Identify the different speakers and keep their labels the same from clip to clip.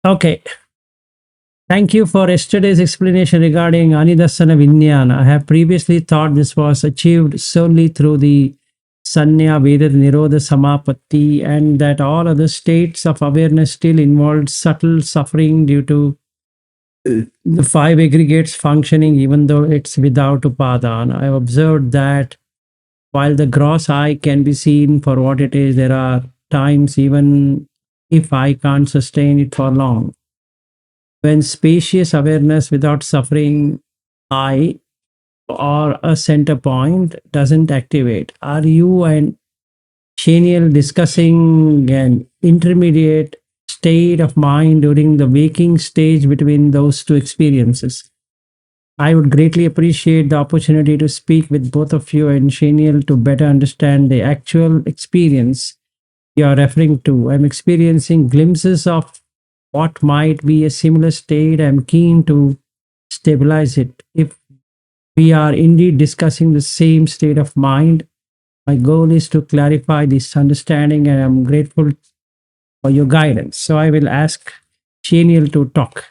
Speaker 1: Okay. Thank you for yesterday's explanation regarding Anidassana Viññana. I have previously thought this was achieved solely through the Sanya Veda Nirodha Samapatti, and that all other states of awareness still involved subtle suffering due to the five aggregates functioning, even though it's without upadana. I have observed that while the gross eye can be seen for what it is, there are times, even if I can't sustain it for long, when spacious awareness without suffering I or a center point doesn't activate. Are you and Shaniel discussing an intermediate state of mind during the waking stage between those two experiences? I would greatly appreciate the opportunity to speak with both of you and Shaniel to better understand the actual experience you are referring to. I'm experiencing glimpses of what might be a similar state. I'm keen to stabilize it. If we are indeed discussing the same state of mind, my goal is to clarify this understanding, and I'm grateful for your guidance. So I will ask Shaniel to talk.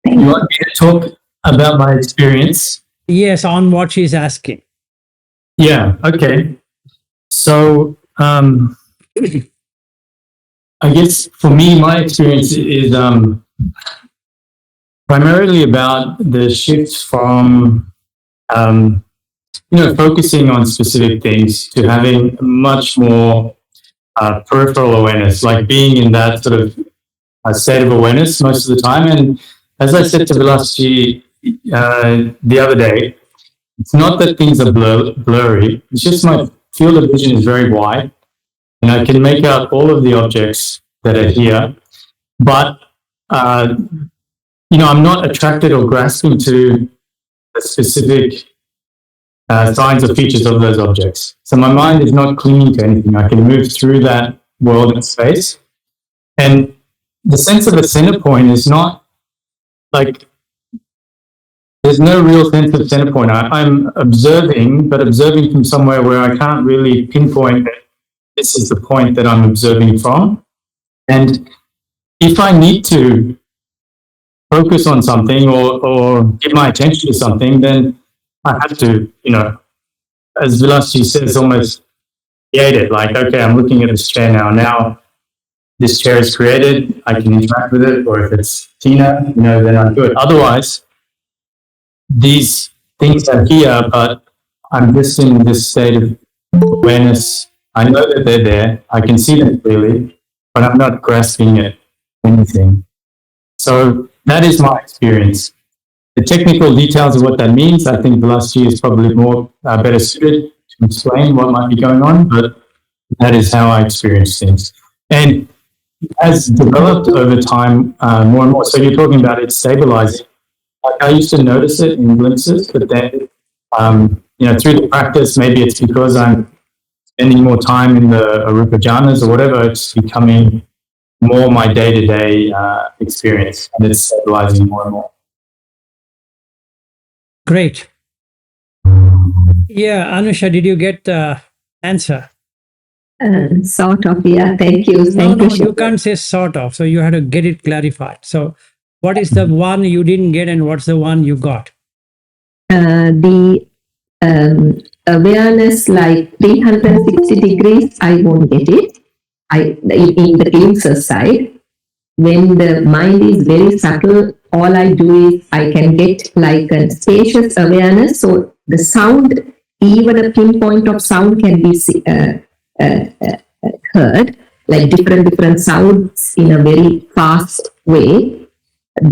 Speaker 2: You want me to talk about my experience?
Speaker 1: Yes, on what she's asking.
Speaker 2: Yeah, okay. So, I guess for me, my experience is primarily about the shift from, focusing on specific things to having much more peripheral awareness, like being in that sort of state of awareness most of the time. And as I said to Vilasji the other day, it's not that things are blurry. It's just my field of vision is very wide, and I can make out all of the objects that are here. But I'm not attracted or grasping to the specific signs or features of those objects. So my mind is not clinging to anything. I can move through that world and space. And the sense of a center point is not like, there's no real sense of center point. I'm observing, but observing from somewhere where I can't really pinpoint that this is the point that I'm observing from. And if I need to focus on something or give my attention to something, then I have to, as Vilasji says, almost create it. Like, okay, I'm looking at this chair now. Now this chair is created. I can interact with it. Or if it's Tina, then I do it. Otherwise, these things are here, but I'm just in this state of awareness. I know that they're there. I can see them clearly, but I'm not grasping at anything. So that is my experience. The technical details of what that means, I think Vilasji is probably more better suited to explain what might be going on, but that is how I experience things. And has developed over time more and more. So you're talking about it stabilizing. Like I used to notice it in glimpses, but then, through the practice, maybe it's because I'm spending more time in the Arupa jhanas or whatever, it's becoming more my day-to-day experience, and it's stabilizing more and more.
Speaker 1: Great. Yeah, Anusha, did you get the answer?
Speaker 3: Sort of, yeah. Thank you.
Speaker 1: No, you can't say sort of. So you had to get it clarified. So what is the one you didn't get and what's the one you got?
Speaker 3: The awareness, like 360 degrees, I won't get it. In the glimpses side, when the mind is very subtle, all I do is I can get like a spacious awareness. So the sound, even a pinpoint of sound can be heard, like different sounds in a very fast way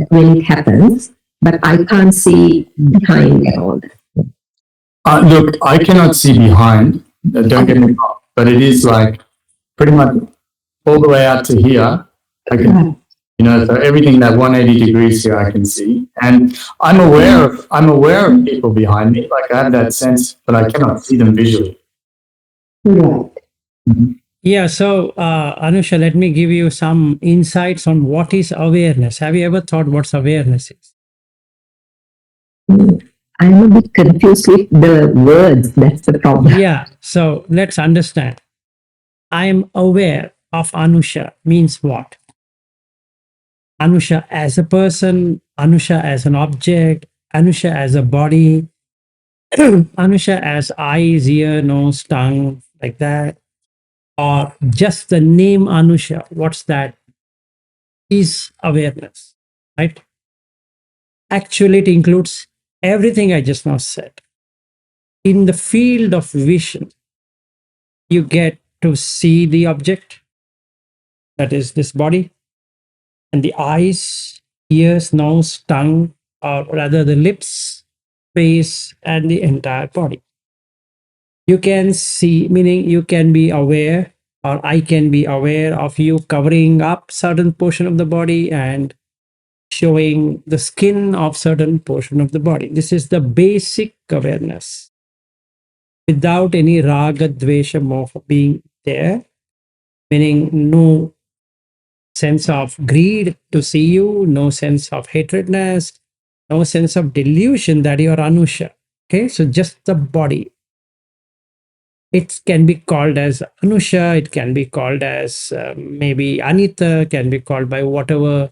Speaker 3: when it happens, but I can't see behind and all that.
Speaker 2: Look, I cannot see behind, don't get me wrong, but it is like pretty much all the way out to here. I can, so everything that 180 degrees here I can see, and I'm aware of people behind me. Like I have that sense, but I cannot see them visually.
Speaker 3: Right.
Speaker 2: Mm-hmm.
Speaker 1: Yeah. So Anusha, let me give you some insights on what is awareness. Have you ever thought what awareness is?
Speaker 3: I'm a bit confused with the words. That's the problem.
Speaker 1: Yeah. So let's understand. I am aware of Anusha means what? Anusha as a person, Anusha as an object, Anusha as a body, Anusha as eyes, ear, nose, tongue, like that, or just the name Anusha. What's that? Is awareness, right? Actually, it includes everything I just now said. In the field of vision, you get to see the object, that is this body, and the eyes, ears, nose, tongue, or rather the lips, face, and the entire body. You can see, meaning you can be aware, or I can be aware of you covering up certain portion of the body and showing the skin of certain portion of the body. This is the basic awareness without any raga, dvesha, moha being there, meaning no sense of greed to see you, no sense of hatredness, no sense of delusion that you are Anusha. Okay, so just the body. It can be called as Anusha, it can be called as maybe Anita, can be called by whatever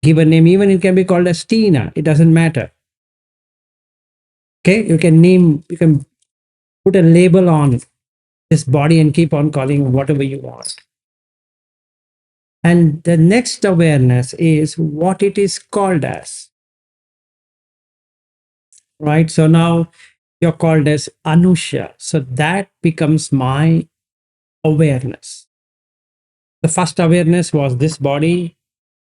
Speaker 1: given name, even it can be called as Tina, it doesn't matter. Okay, you can put a label on this body and keep on calling whatever you want. And the next awareness is what it is called as. Right? So now you're called as Anusha. So that becomes my awareness. The first awareness was this body,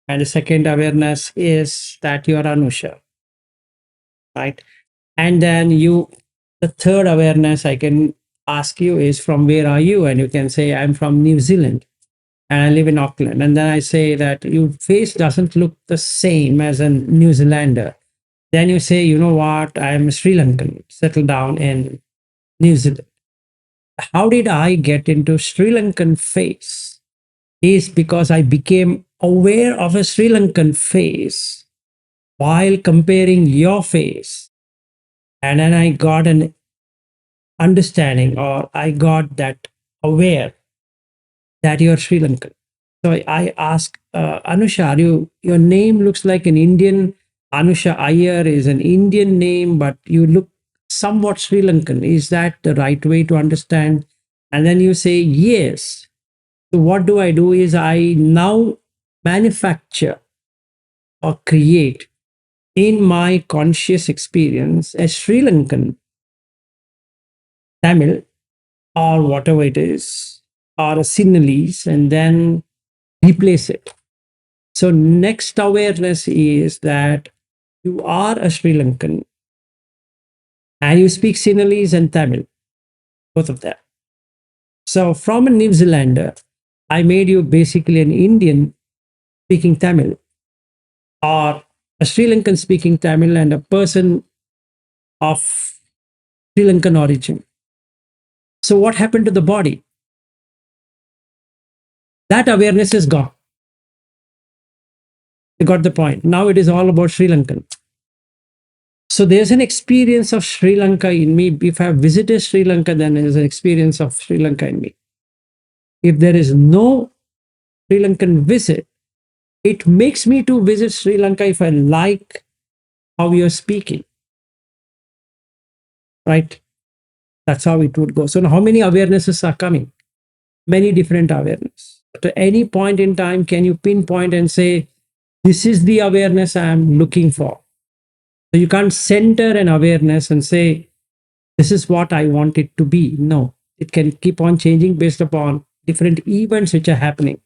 Speaker 1: and the second awareness is that you are Anusha. Right? And then the third awareness I can ask you is from where are you? And you can say, I'm from New Zealand and I live in Auckland. And then I say that your face doesn't look the same as a New Zealander. Then you say, you know what, I am Sri Lankan, settled down in New Zealand. How did I get into Sri Lankan face? Is because I became aware of a Sri Lankan face while comparing your face. And then I got an understanding, or I got that aware that you're Sri Lankan. So I ask Anusha, your name looks like an Indian. Anusha Iyer is an Indian name, but you look somewhat Sri Lankan. Is that the right way to understand? And then you say, yes. So what do? Is I now manufacture or create in my conscious experience a Sri Lankan Tamil or whatever it is, or a Sinhalese, and then replace it. So next awareness is that you are a Sri Lankan and you speak Sinhalese and Tamil, both of them. So from a New Zealander, I made you basically an Indian speaking Tamil, or a Sri Lankan speaking Tamil and a person of Sri Lankan origin. So what happened to the body? That awareness is gone. You got the point. Now it is all about Sri Lankan. So there's an experience of Sri Lanka in me. If I have visited Sri Lanka, then there's an experience of Sri Lanka in me. If there is no Sri Lankan visit, it makes me to visit Sri Lanka if I like how you're speaking. Right? That's how it would go. So now how many awarenesses are coming? Many different awareness. At any point in time, can you pinpoint and say, this is the awareness I'm looking for? So you can't center an awareness and say, this is what I want it to be. No, it can keep on changing based upon different events which are happening.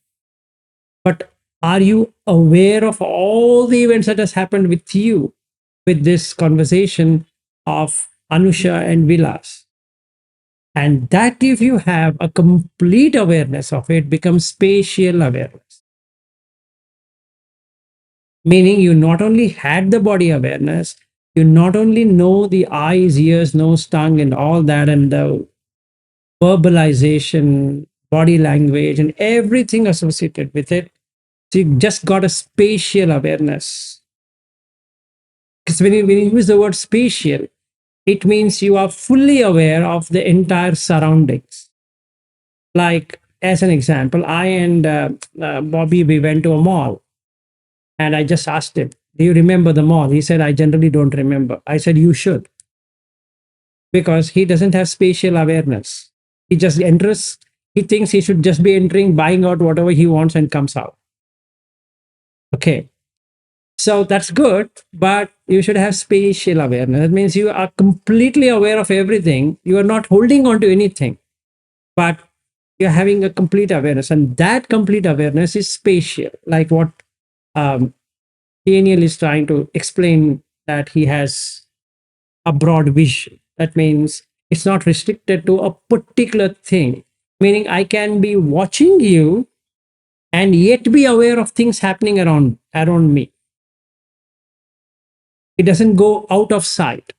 Speaker 1: But are you aware of all the events that has happened with you with this conversation of Anusha and Vilas? And that if you have a complete awareness of it, becomes spatial awareness. Meaning you not only had the body awareness, you not only know the eyes, ears, nose, tongue, and all that, and the verbalization, body language, and everything associated with it. So you just got a spatial awareness. Because when you use the word spatial, it means you are fully aware of the entire surroundings. Like as an example, I and Bobby, we went to a mall, and I just asked him, "Do you remember the mall?" He said, "I generally don't remember." I said, "You should," because he doesn't have spatial awareness. He just enters. He thinks he should just be entering, buying out whatever he wants, and comes out. Okay. So that's good, but you should have spatial awareness. That means you are completely aware of everything. You are not holding on to anything, but you're having a complete awareness. And that complete awareness is spatial, like what um, Daniel is trying to explain, that he has a broad vision. That means it's not restricted to a particular thing, meaning I can be watching you and yet be aware of things happening around me. It doesn't go out of sight.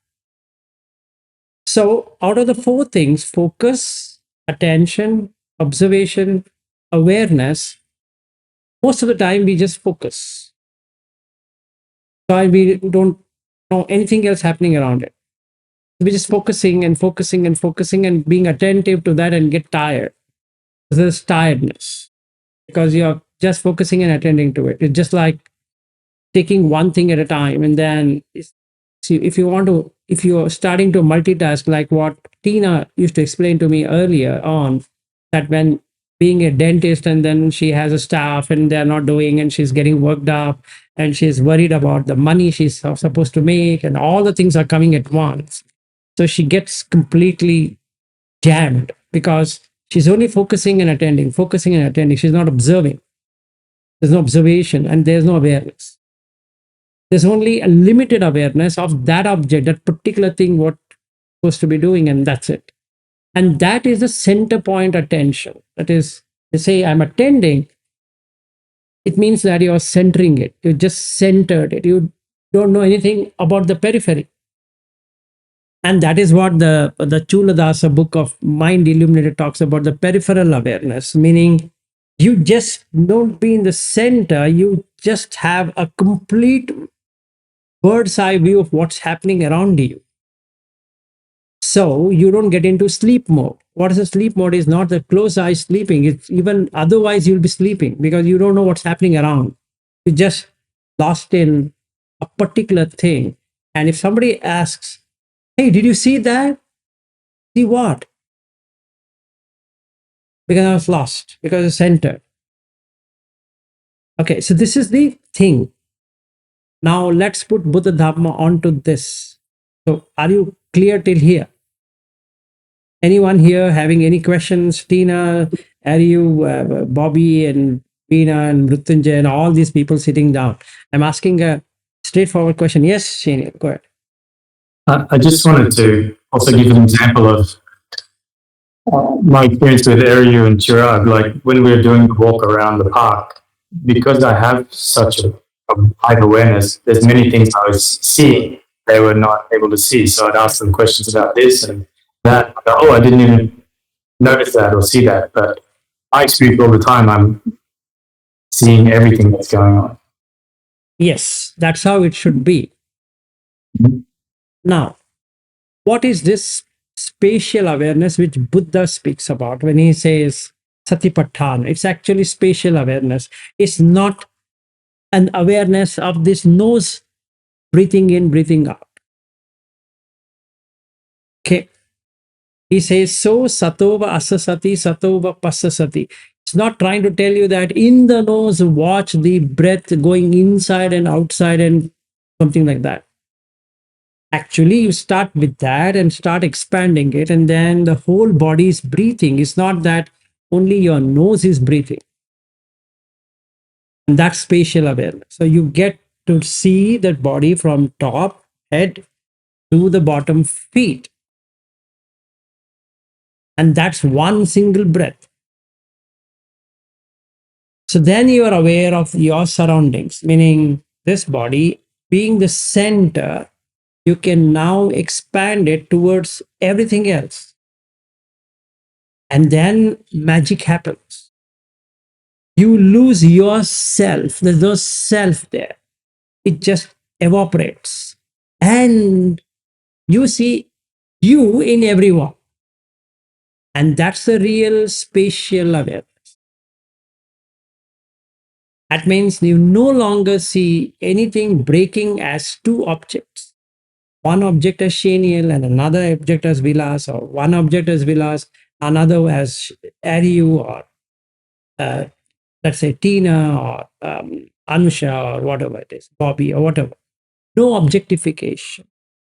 Speaker 1: So, out of the four things, focus, attention, observation, awareness, most of the time we just focus. So, we don't know anything else happening around it. We're just focusing and focusing and focusing and being attentive to that and get tired. There's tiredness because you're just focusing and attending to it. It's just like taking one thing at a time, and then see, if you're starting to multitask, like what Tina used to explain to me earlier on, that when being a dentist and then she has a staff and they're not doing, and she's getting worked up and she's worried about the money she's supposed to make, and all the things are coming at once. So she gets completely jammed because she's only focusing and attending, focusing and attending. She's not observing. There's no observation and there's no awareness. There's only a limited awareness of that object, that particular thing, what supposed to be doing, and that's it. And that is the center point attention. That is, they say, I'm attending. It means that you're centering it. You just centered it. You don't know anything about the periphery. And that is what the Chuladasa book of Mind Illuminated talks about, the peripheral awareness, meaning you just don't be in the center. You just have a complete bird's eye view of what's happening around you. So you don't get into sleep mode. What is a sleep mode? Is not the closed eyes sleeping. It's even otherwise you'll be sleeping because you don't know what's happening around. You just lost in a particular thing. And if somebody asks, "Hey, did you see that?" See what? Because I was lost, because it's centered. Okay, so this is the thing. Now let's put Buddha Dhamma onto this. So are you clear till here? Anyone here having any questions? Tina, are you, Bobby and Veena and Mrutyunjay and all these people sitting down? I'm asking a straightforward question. Yes, Shani, go ahead.
Speaker 2: I just wanted to also give an example of my experience with Eriu and Chirag. Like when we were doing the walk around the park, because I have such a high awareness, there's many things I was seeing they were not able to see. So I'd ask them questions about this and that. Oh, I didn't even notice that or see that. But I experience all the time. I'm seeing everything that's going on.
Speaker 1: Yes, that's how it should be.
Speaker 2: Mhm.
Speaker 1: Now, what is this spatial awareness which Buddha speaks about when he says Satipatthana? It's actually spatial awareness. It's not an awareness of this nose breathing in, breathing out. Okay. He says, so satova asasati, satova passasati. It's not trying to tell you that in the nose, watch the breath going inside and outside and something like that. Actually, you start with that and start expanding it, and then the whole body is breathing. It's not that only your nose is breathing. And that's spatial awareness. So you get to see that body from top, head, to the bottom feet. And that's one single breath. So then you are aware of your surroundings, meaning this body being the center, you can now expand it towards everything else. And then magic happens. You lose yourself. There's no self there. It just evaporates. And you see you in everyone. And that's the real spatial awareness. That means you no longer see anything breaking as two objects. One object as Shaniel and another object as Vilas, or one object as Vilas, another as Ariu, or let's say Tina, or Anusha, or whatever it is, Bobby, or whatever. No objectification.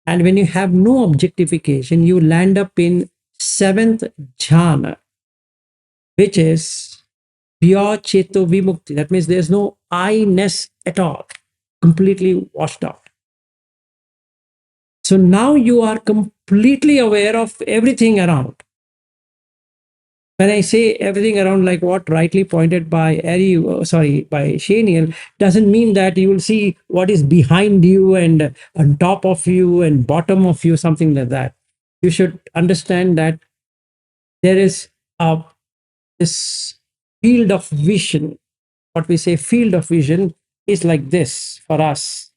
Speaker 1: And when you have no objectification, you land up in seventh jhana, which is pure cheto vimukti. That means there's no I-ness at all, completely washed out. So now you are completely aware of everything around. When I say everything around, like what rightly pointed by by Shaniel, doesn't mean that you will see what is behind you and on top of you and bottom of you, something like that. You should understand that there is this field of vision. What we say field of vision is like this for us.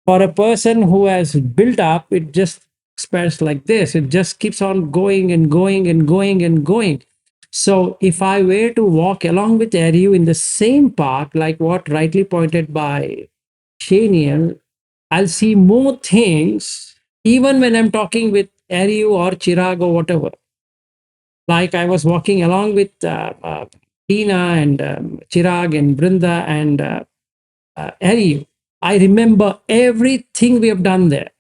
Speaker 1: For a person who has built up, it just expands like this. It just keeps on going and going and going and going. So if I were to walk along with Ariu in the same path, like what rightly pointed by Shaniel, I'll see more things even when I'm talking with Ariu or Chirag or whatever. Like I was walking along with Tina and Chirag and Brinda and Ariu. I remember everything we have done there,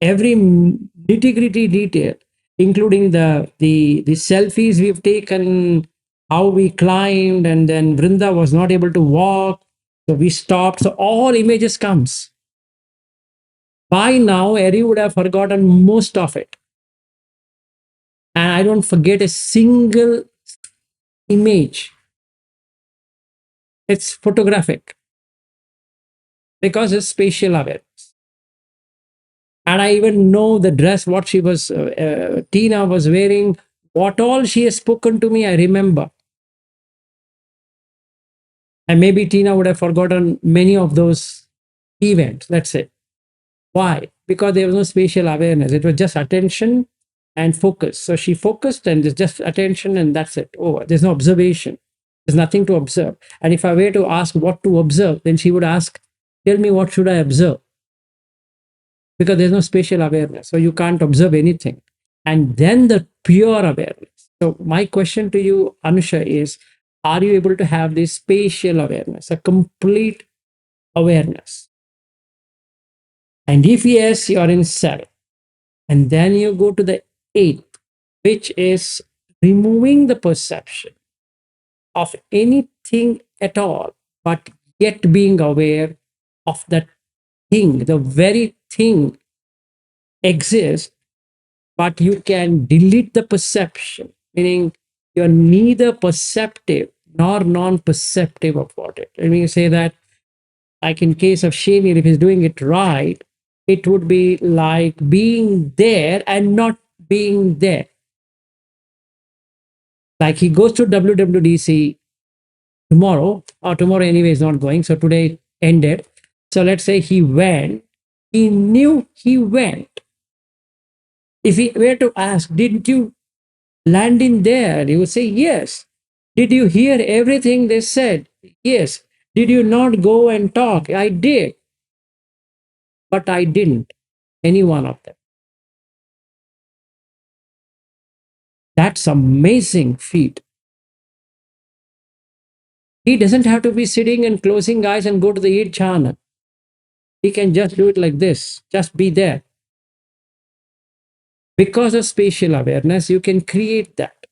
Speaker 1: every nitty-gritty detail, including the selfies we've taken, how we climbed, and then Vrinda was not able to walk, so we stopped. So all images comes. By now, Eri would have forgotten most of it. And I don't forget a single image. It's photographic because it's spatial awareness. And I even know the dress, what she was, Tina was wearing, what all she has spoken to me, I remember. And maybe Tina would have forgotten many of those events, let's say. Why? Because there was no spatial awareness. It was just attention and focus. So she focused and there's just attention and that's it. Oh, there's no observation. There's nothing to observe. And if I were to ask what to observe, then she would ask, tell me what should I observe? Because there's no spatial awareness. So you can't observe anything. And then the pure awareness. So my question to you, Anusha, is, are you able to have this spatial awareness, a complete awareness? And if yes, you are in 7. And then you go to the 8th, which is removing the perception of anything at all, but yet being aware of that thing. The very thing exists, but you can delete the perception, meaning you're neither perceptive nor non-perceptive about it. Let me say that, like in case of Shani, if he's doing it right, it would be like being there and not being there. Like he goes to WWDC tomorrow, or tomorrow anyway is not going, so today ended. So let's say he went, he knew he went. If he were to ask, did you land in there? He would say, yes. Did you hear everything they said? Yes. Did you not go and talk? I did. But I didn't. Any one of them. That's amazing feat. He doesn't have to be sitting and closing eyes and go to the 8th jhana. He can just do it like this, just be there. Because of spatial awareness, you can create that.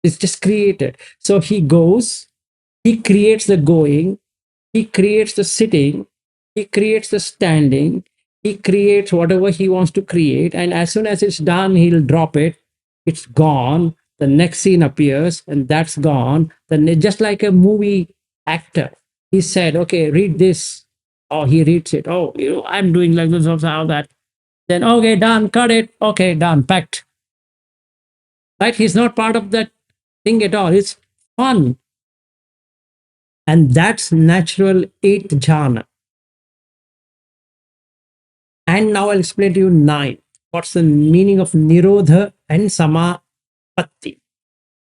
Speaker 1: It's just created. So he goes, he creates the going, he creates the sitting, he creates the standing, he creates whatever he wants to create. And as soon as it's done, he'll drop it. It's gone. The next scene appears and that's gone. Then just like a movie actor, he said, okay, read this. Or he reads it. Oh, I'm doing like this, also how that. Then, okay, done, cut it. Okay, done, packed. Right? He's not part of that thing at all. It's fun. And that's natural 8th jhana. And now I'll explain to you 9th. what's the meaning of Nirodha and Samapatti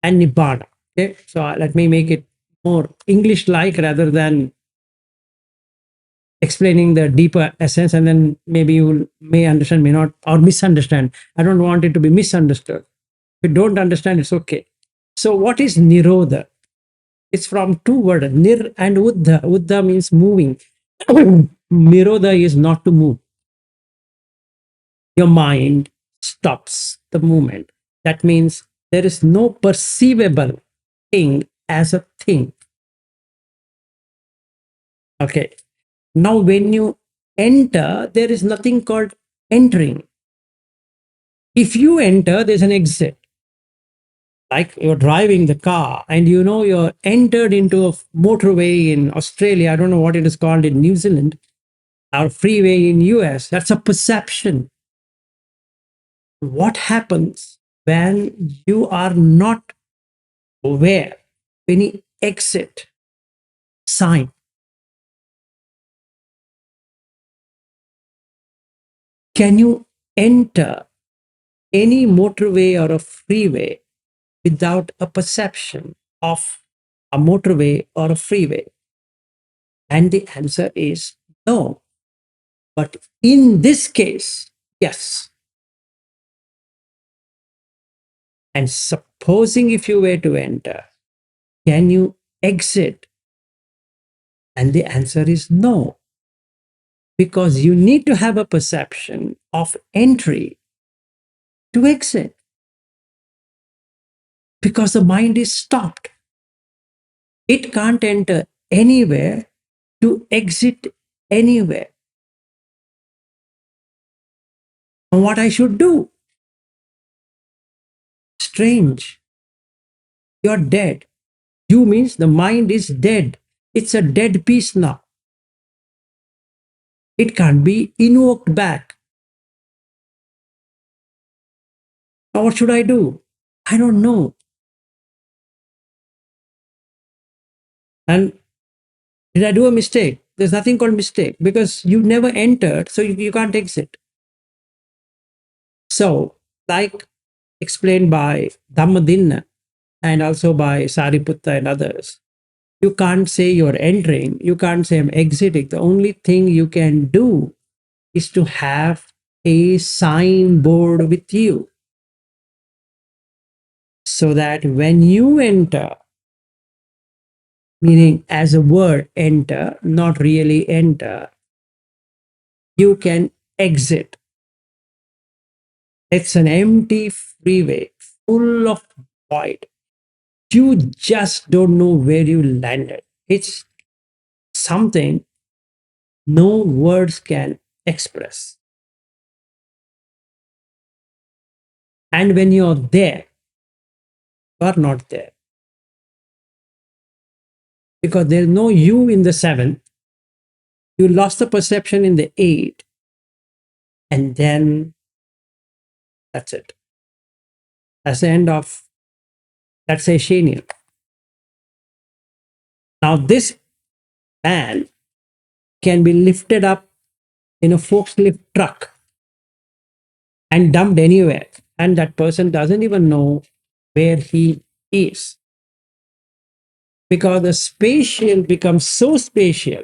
Speaker 1: and Nibbana. Okay, so let me make it more English-like rather than explaining the deeper essence, and then maybe you may understand, may not, or misunderstand. I don't want it to be misunderstood. If you don't understand, it's okay. So what is Nirodha? It's from two words, Nir and Uddha. Uddha means moving. Nirodha is not to move. Your mind stops the movement. That means there is no perceivable thing as a thing. Okay. Now, when you enter, there is nothing called entering. If you enter, there's an exit. Like you're driving the car and you know you're entered into a motorway in Australia. I don't know what it is called in New Zealand, or freeway in US. That's a perception. What happens when you are not aware of any exit sign? Can you enter any motorway or a freeway without a perception of a motorway or a freeway? And the answer is no. But in this case, yes. And supposing if you were to enter, can you exit? And the answer is no. Because you need to have a perception of entry to exit. Because the mind is stopped. It can't enter anywhere to exit anywhere. And what I should do? Strange. You're dead. You means the mind is dead. It's a dead piece now. It can't be invoked back. Now what should I do? I don't know. And did I do a mistake? There's nothing called mistake because you never entered, so you can't exit. So, like explained by Dhammadinna and also by Sariputta and others, you can't say you're entering, you can't say I'm exiting. The only thing you can do is to have a signboard with you so that when you enter, meaning as a word enter, not really enter, you can exit. It's an empty freeway full of void. You just don't know where you landed. It's something no words can express. And when you're there, you are not there. Because there's no you in the 7. You lost the perception in the 8. And then that's it. That's the end of, that's a Shanian. Now this man can be lifted up in a forklift truck and dumped anywhere. And that person doesn't even know where he is. Because the spatial becomes so spatial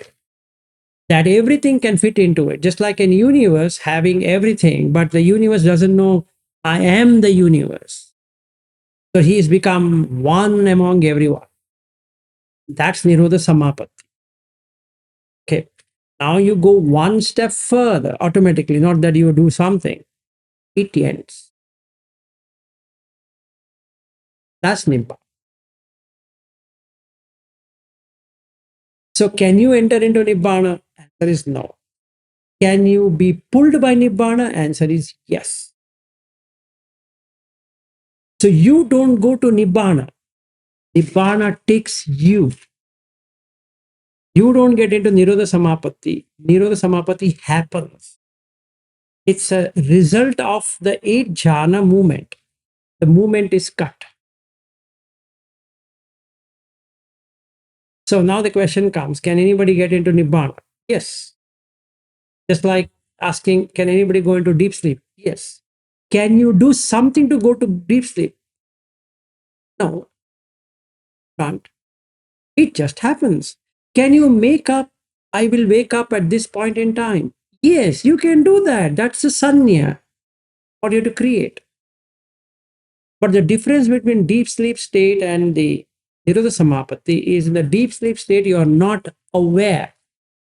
Speaker 1: that everything can fit into it. Just like a universe having everything, but the universe doesn't know I am the universe. So he has become one among everyone. That's Nirodha Samapatti. Okay. Now you go one step further automatically, not that you do something. It ends. That's Nibbana. So can you enter into Nibbana? Answer is no. Can you be pulled by Nibbana? Answer is yes. So you don't go to Nibbana. Nibbana takes you. You don't get into Nirodha Samapatti. Nirodha Samapatti happens. It's a result of the 8 jhana movement. The movement is cut. So now the question comes, can anybody get into Nibbana? Yes. Just like asking, can anybody go into deep sleep? Yes. can you do something to go to deep sleep? No, can't. It just happens. Can you make up, I will wake up at this point in time? Yes, you can do that. That's the sanya. What you have to create. But the difference between deep sleep state and the Nirodha Samapatti is in the deep sleep state, you are not aware.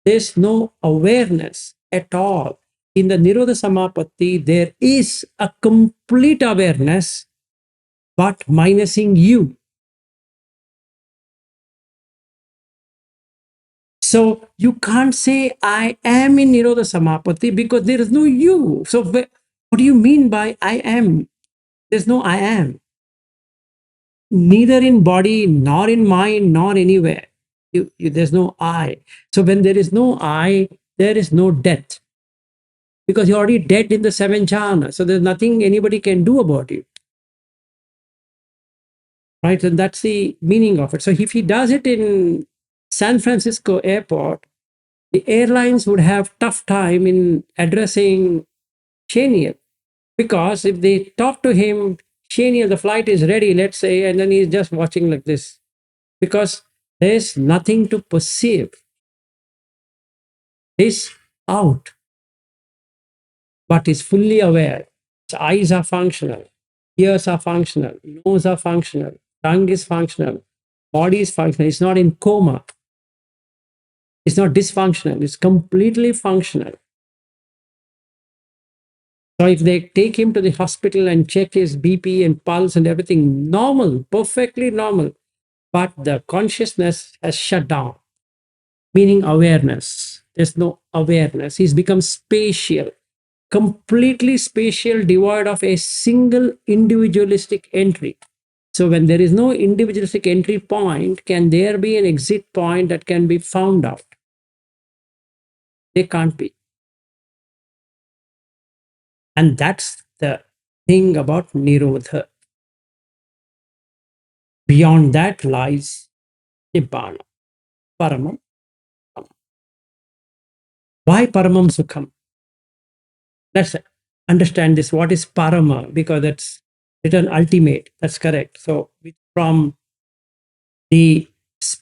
Speaker 1: There's no awareness at all. In the Nirodha Samapatti, there is a complete awareness, but minusing you. So you can't say, I am in Nirodha Samapatti because there is no you. So what do you mean by I am? There's no I am. Neither in body, nor in mind, nor anywhere. There's no I. So when there is no I, there is no death. Because you're already dead in the seven jhana. So there's nothing anybody can do about you. Right? And that's the meaning of it. So if he does it in San Francisco airport, the airlines would have tough time in addressing Shaniel. Because if they talk to him, Shaniel, the flight is ready, let's say, and then he's just watching like this. Because there's nothing to perceive. He's out, but is fully aware. His eyes are functional, ears are functional, nose are functional, tongue is functional, body is functional. It's not in coma. It's not dysfunctional. It's completely functional. So if they take him to the hospital and check his BP and pulse and everything, normal, perfectly normal, but the consciousness has shut down, meaning awareness. There's no awareness. He's become spatial, completely spatial, devoid of a single individualistic entry. So when there is no individualistic entry point, can there be an exit point that can be found out? They can't be. And that's the thing about Nirodha. Beyond that lies Nibbana, Paramam. Why Paramam Sukham? Let's understand this. What is Parama? Because that's written ultimate. That's correct. So from the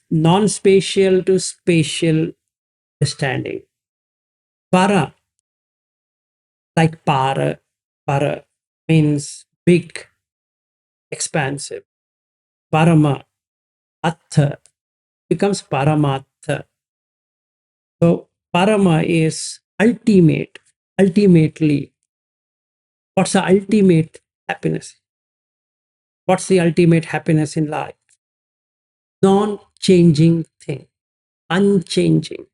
Speaker 1: non-spatial to spatial understanding. Para, like para means big, expansive. Parama, Atha becomes Paramatha. So Parama is ultimate, ultimately. What's the ultimate happiness? What's the ultimate happiness in life? Non-changing thing, unchanging.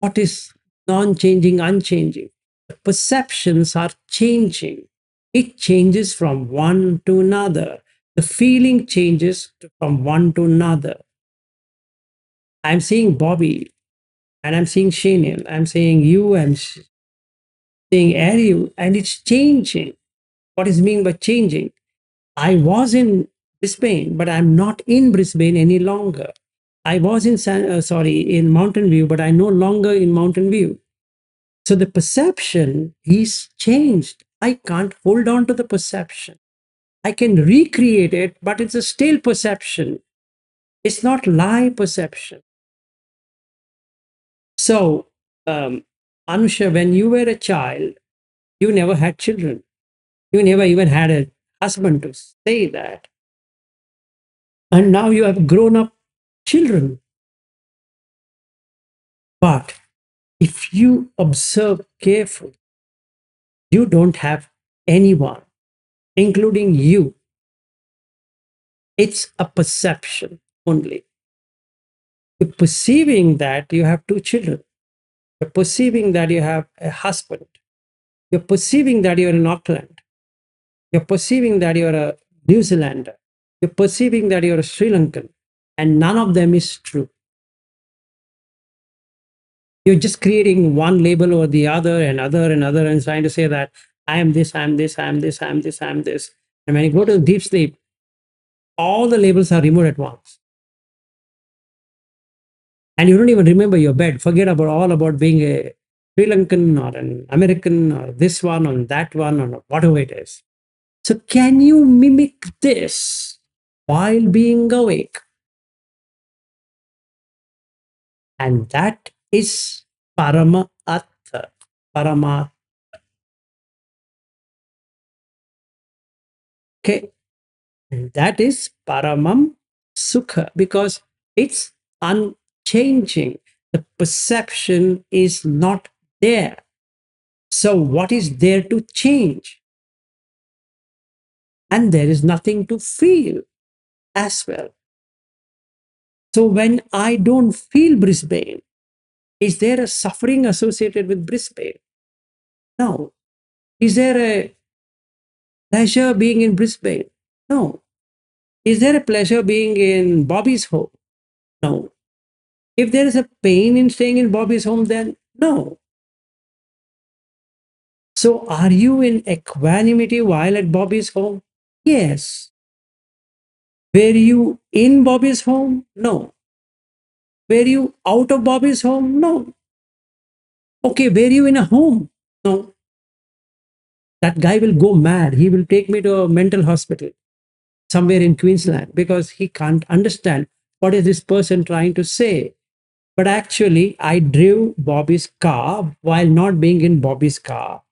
Speaker 1: What is non-changing, unchanging? The perceptions are changing. It changes from one to another. The feeling changes from one to another. I'm seeing Bobby and I'm seeing Shaniel. I'm seeing you and seeing Ariel, and it's changing. What is mean by changing? I was in Brisbane, but I'm not in Brisbane any longer. I was in Mountain View, but I'm no longer in Mountain View. So the perception is changed. I can't hold on to the perception. I can recreate it, but it's a stale perception. It's not live perception. So, Anusha, when you were a child, you never had children. You never even had a husband to say that. And now you have grown up children. But if you observe carefully, you don't have anyone, including you. It's a perception only. You're perceiving that you have two children. You're perceiving that you have a husband. You're perceiving that you're in Auckland. You're perceiving that you're a New Zealander. You're perceiving that you're a Sri Lankan. And none of them is true. You're just creating one label or the other and other and other and trying to say that I am this, I am this, I am this, I am this, I am this. And when you go to deep sleep, all the labels are removed at once. And you don't even remember your bed. Forget about all about being a Sri Lankan or an American or this one or that one or whatever it is. So can you mimic this while being awake? And that is Parama Artha, Parama. Okay, and that is Paramam Sukha because it's unchanging. The perception is not there. So, what is there to change? And there is nothing to feel as well. So, when I don't feel Brisbane, is there a suffering associated with Brisbane? No. Is there a pleasure being in Brisbane? No. Is there a pleasure being in Bobby's home? No. If there is a pain in staying in Bobby's home, then no. So, are you in equanimity while at Bobby's home? Yes. Were you in Bobby's home? No. Were you out of Bobby's home? No. Okay, were you in a home? No. That guy will go mad. He will take me to a mental hospital somewhere in Queensland because he can't understand what is this person trying to say. But actually, I drove Bobby's car while not being in Bobby's car.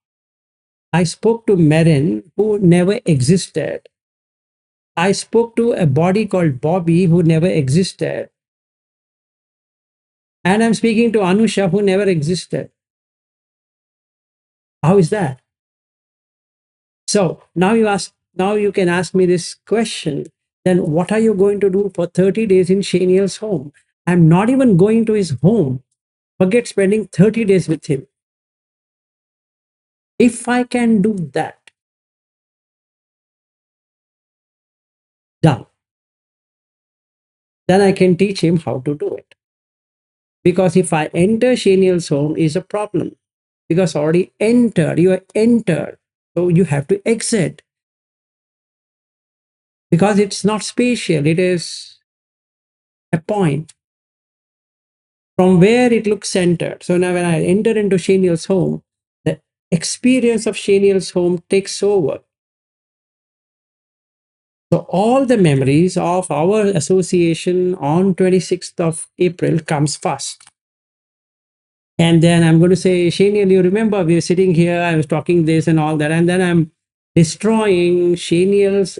Speaker 1: I spoke to Marin, who never existed. I spoke to a body called Bobby, who never existed. And I'm speaking to Anusha, who never existed. How is that? So now you can ask me this question. Then what are you going to do for 30 days in Shaniel's home? I'm not even going to his home. Forget spending 30 days with him. If I can do that, done. Then I can teach him how to do it. Because if I enter Shaniel's home is a problem. Because already entered, you are entered. So you have to exit. Because it's not spatial, it is a point from where it looks centered. So now when I enter into Shaniel's home, the experience of Shaniel's home takes over. So all the memories of our association on 26th of April comes first. And then I'm going to say, Shaniel, you remember we were sitting here, I was talking this and all that. And then I'm destroying Shaniel's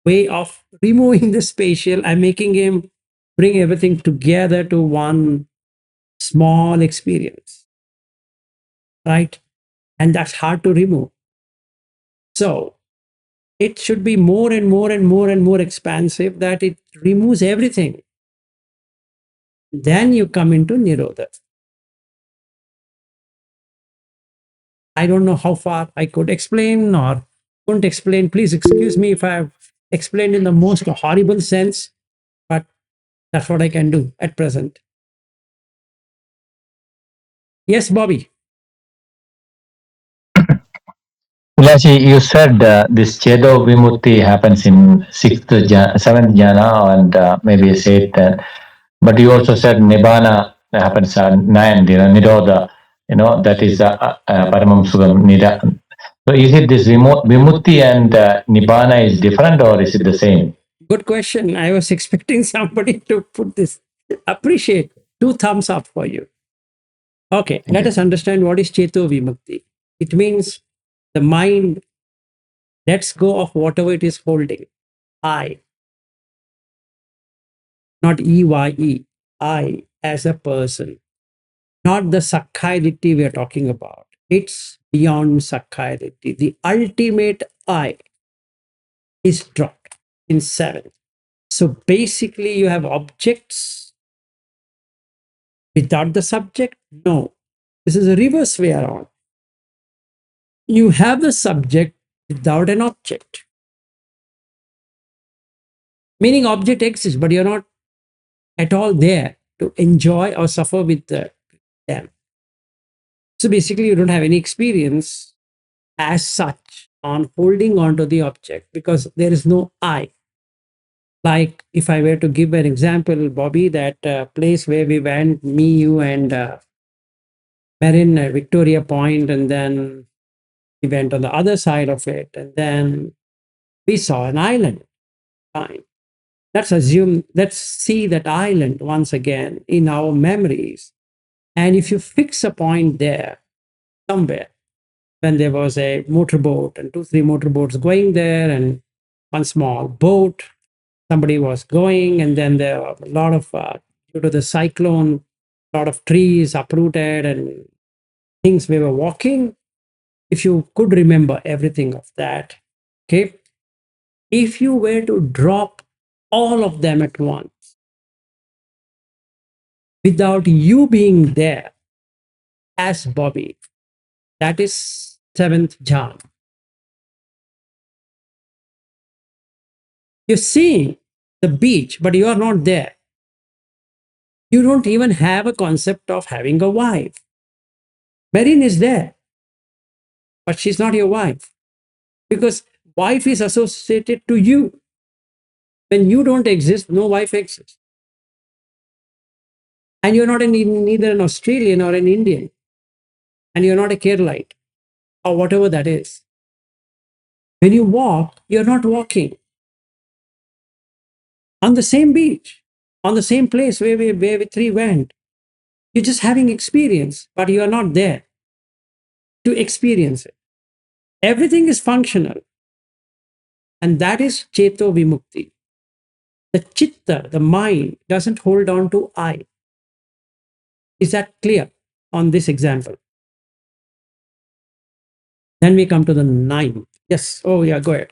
Speaker 1: way of removing the spatial. I'm making him bring everything together to one small experience, right? And that's hard to remove. So it should be more and more and more and more expansive that it removes everything. Then you come into Nirodha. I don't know how far I could explain or couldn't explain. Please excuse me if I've explained in the most horrible sense, but that's what I can do at present. Yes, Bobby.
Speaker 4: Vilashi, you said this Chedo Vimutti happens in 7th jhana and maybe 8th, but you also said Nibbana happens at 9th, Nirodha, that is Paramam Sugam Nida. So is it this Vimutti and Nibbana is different or is it the same?
Speaker 1: Good question. I was expecting somebody to put this. Appreciate. 2 thumbs up for you. Okay, let us understand what is Cheto Vimukti. It means the mind lets go of whatever it is holding. I, not EYE, I as a person, not the Sakkaya Ditti we are talking about. It's beyond Sakkaya Ditti. The ultimate I is dropped in 7. So basically, you have objects without the subject? No. This is a reverse way around. You have the subject without an object. Meaning object exists, but you're not at all there to enjoy or suffer with them. So basically, you don't have any experience as such on holding on to the object because there is no I. Like if I were to give an example, Bobby, that place where we went, me, you, and Marin at Victoria Point, and then we went on the other side of it, and then we saw an island. Fine. Let's see that island once again in our memories. And if you fix a point there, somewhere, when there was a motorboat and 2, 3 motorboats going there, and one small boat, somebody was going, and then there were a lot of, due to the cyclone, a lot of trees uprooted and things we were walking. If you could remember everything of that, okay, if you were to drop all of them at once without you being there as Bobby, that is seventh jhana. You're seeing the beach, but you are not there. You don't even have a concept of having a wife. Marin is there, but she's not your wife, because wife is associated to you. When you don't exist, no wife exists. And you're not neither an Australian or an Indian. And you're not a Keralite or whatever that is. When you walk, you're not walking on the same beach, on the same place where we three went. You're just having experience, but you are not there to experience it. Everything is functional. And that is Cheto Vimukti. The chitta, the mind, doesn't hold on to I. Is that clear on this example? Then we come to the ninth. Yes. Oh, yeah, go ahead.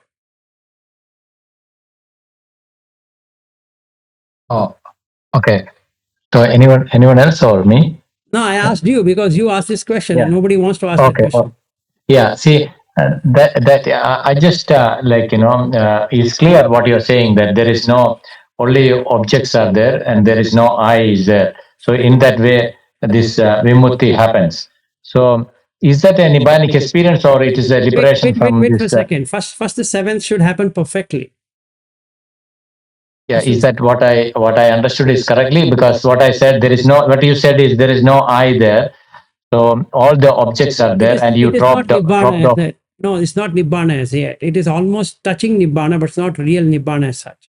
Speaker 4: Oh, okay. So anyone else or me?
Speaker 1: No, I asked you because you asked this question
Speaker 4: Yeah.
Speaker 1: and nobody wants to ask that
Speaker 4: Okay.
Speaker 1: question.
Speaker 4: Yeah. See, that I just it's clear what you're saying, that there is no, only objects are there and there is no I is there. So in that way, this vimutti happens. So is that a nibbanic experience, or it is a liberation from
Speaker 1: Wait for a
Speaker 4: this?
Speaker 1: second. First, the seventh should happen perfectly.
Speaker 4: Yeah, is that what I understood is correctly? Because what I said, there is no, what you said is there is no I there. So all the objects are there, and you
Speaker 1: It is not
Speaker 4: dropped
Speaker 1: Nibbana.
Speaker 4: off.
Speaker 1: No, it's not Nibbana as yet. It is almost touching Nibbana, but it's not real Nibbana as such.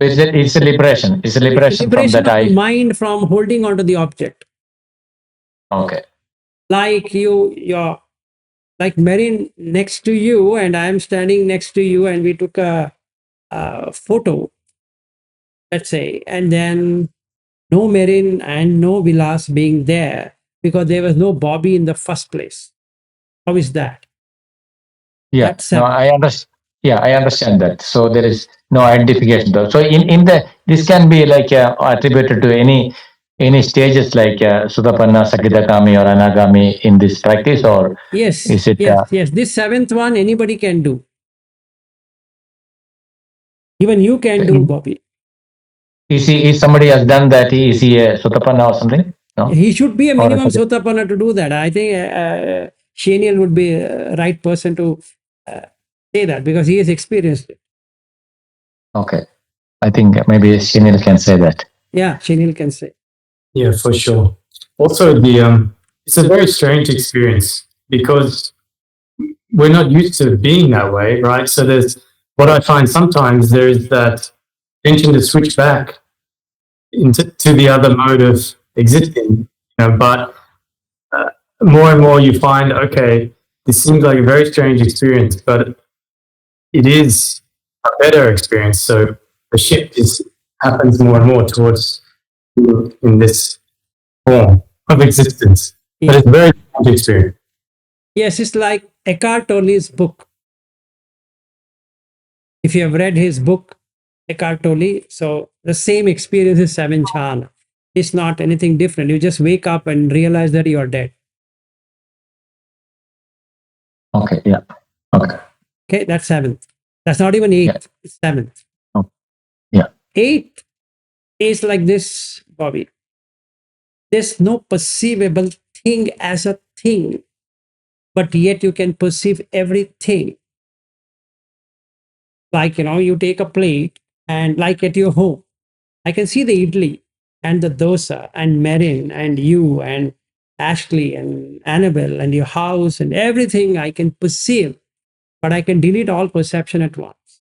Speaker 4: It's a liberation. It's a liberation from
Speaker 1: Liberation
Speaker 4: that
Speaker 1: of the
Speaker 4: I.
Speaker 1: mind from holding on to the object.
Speaker 4: Okay.
Speaker 1: Like you're like Marin next to you, and I'm standing next to you, and we took a photo, let's say, and then no Marin and no Vilas being there because there was no Bobby in the first place. How is that?
Speaker 4: Yeah.
Speaker 1: That's
Speaker 4: No, I understand. Yeah, I understand that. So there is no identification though. So in the, this can be like attributed to any stages like Sudapanna, Sakidakami, or Anagami in this practice, or
Speaker 1: yes,
Speaker 4: is it?
Speaker 1: yes. This seventh one anybody can do. Even you can do, Bobby.
Speaker 4: Is somebody has done that? Is he a Sudapanna or something? No.
Speaker 1: He should be a
Speaker 4: Or
Speaker 1: minimum Sotapanna to do that. I think Shaniel would be a right person to say that because he has experienced it.
Speaker 4: Okay. I think maybe Shinil can say that.
Speaker 1: Yeah, Shaniel can say.
Speaker 2: Yeah, for sure. Also, it's a very strange experience because we're not used to being that way, right? So there's what I find sometimes there is that tension to switch back into to the other mode of existing, but more and more you find, okay, this seems like a very strange experience, but it is a better experience. So the shift happens more and more towards in this form of existence. But it's a very strange experience.
Speaker 1: Yes, it's like Eckhart Tolle's book. If you have read his book, Eckhart Tolle, so the same experience is seven jhana. It's not anything different. You just wake up and realize that you are dead.
Speaker 4: Okay. Yeah. Okay.
Speaker 1: Okay, that's seventh. That's not even eighth.
Speaker 4: Yeah.
Speaker 1: It's seventh.
Speaker 4: Oh, yeah.
Speaker 1: Eighth is like this, Bobby. There's no perceivable thing as a thing, but yet you can perceive everything. Like, you take a plate and like at your home, I can see the idli and the dosa and Marin and you and Ashley and Annabelle and your house and everything I can perceive, but I can delete all perception at once.